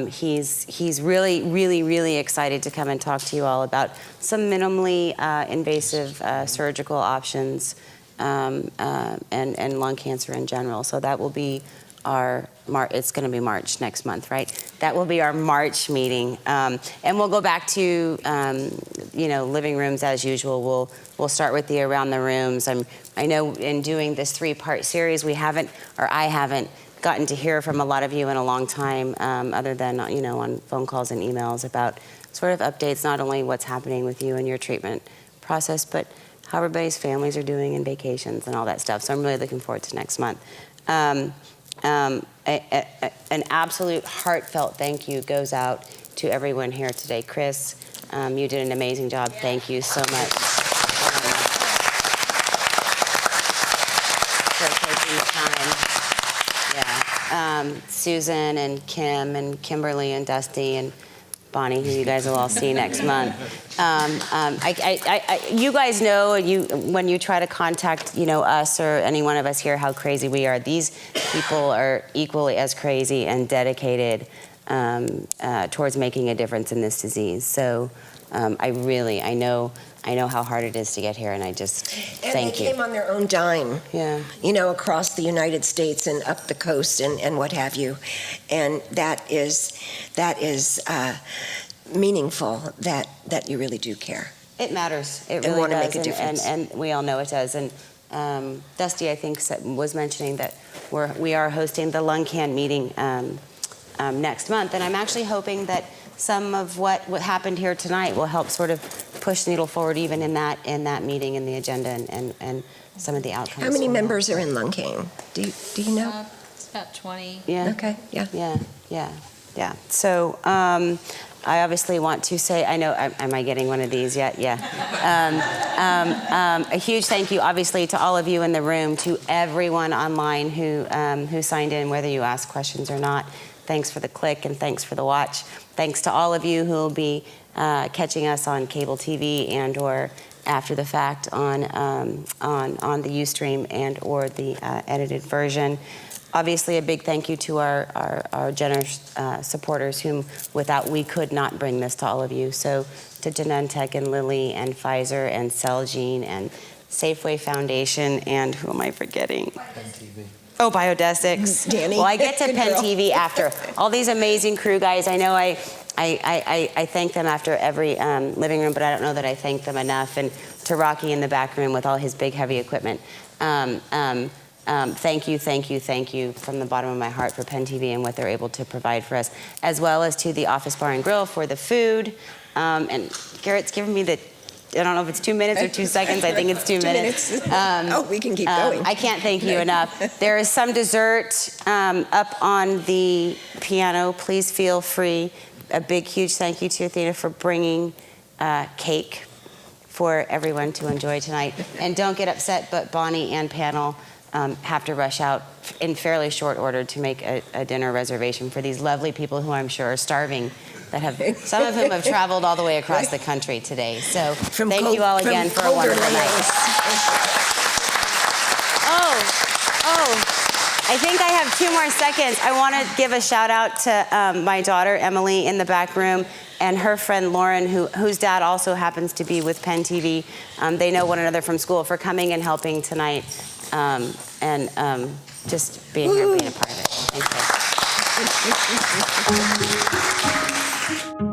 He's really excited to come and talk to you all about some minimally invasive surgical options and lung cancer in general. So that will be it's going to be March next month, right? That will be our March meeting. And we'll go back to, living rooms as usual. We'll start with the around the rooms. I know in doing this 3-part series, I haven't gotten to hear from a lot of you in a long time, other than, on phone calls and emails, about sort of updates, not only what's happening with you and your treatment process, but how everybody's families are doing and vacations and all that stuff. So I'm really looking forward to next month. An absolute heartfelt thank you goes out to everyone here today. Chris, you did an amazing job. Thank you so much for taking the time. Susan and Kim and Kimberly and Dusty and Bonnie, who you guys will all see next month. You guys know, when you try to contact, us or any one of us here, how crazy we are. These people are equally as crazy and dedicated towards making a difference in this disease. So I know how hard it is to get here, and I just thank you. And they came on their own dime, yeah. Across the United States and up the coast and what have you. And that is meaningful that you really do care. It matters. It And really wanna does. make a difference. And we all know it does. And Dusty, I think, was mentioning that we are hosting the Lung Can meeting next month. And I'm actually hoping that some of what happened here tonight will help sort of push the needle forward even in that meeting, in the agenda, and some of the outcomes. How many members are in Lung Can? Do you know? It's about 20. Yeah. Okay, yeah. Yeah. So I obviously want to say, I know, am I getting one of these yet? Yeah. A huge thank you, obviously, to all of you in the room, to everyone online who signed in, whether you asked questions or not. Thanks for the click and thanks for the watch. Thanks to all of you who will be catching us on cable TV and or after the fact on the Ustream and or the edited version. Obviously, a big thank you to our generous supporters whom without we could not bring this to all of you. So to Genentech and Lilly and Pfizer and Celgene and Safeway Foundation and who am I forgetting? Oh, Biodesics. Danny. Well, I get to Good Penn girl. TV after. All these amazing crew guys, I know I thank them after every living room, but I don't know that I thank them enough. And to Rocky in the back room with all his big, heavy equipment. Thank you from the bottom of my heart for Penn TV and what they're able to provide for us, as well as to the Office Bar and Grill for the food. And Garrett's giving me the, I don't know if it's 2 minutes or 2 seconds. I think it's 2 minutes. We can keep going. I can't thank you enough. There is some dessert up on the piano. Please feel free. A big, huge thank you to Athena for bringing cake for everyone to enjoy tonight. And don't get upset, but Bonnie and panel have to rush out in fairly short order to make a dinner reservation for these lovely people who I'm sure are starving, that have, some of whom have traveled all the way across the country today. So thank you all again for a wonderful night. I think I have 2 more seconds. I want to give a shout out to my daughter, Emily, in the back room, and her friend, Lauren, whose dad also happens to be with Penn TV. They know one another from school, for coming and helping tonight and just being here, being a part of it. Thank you.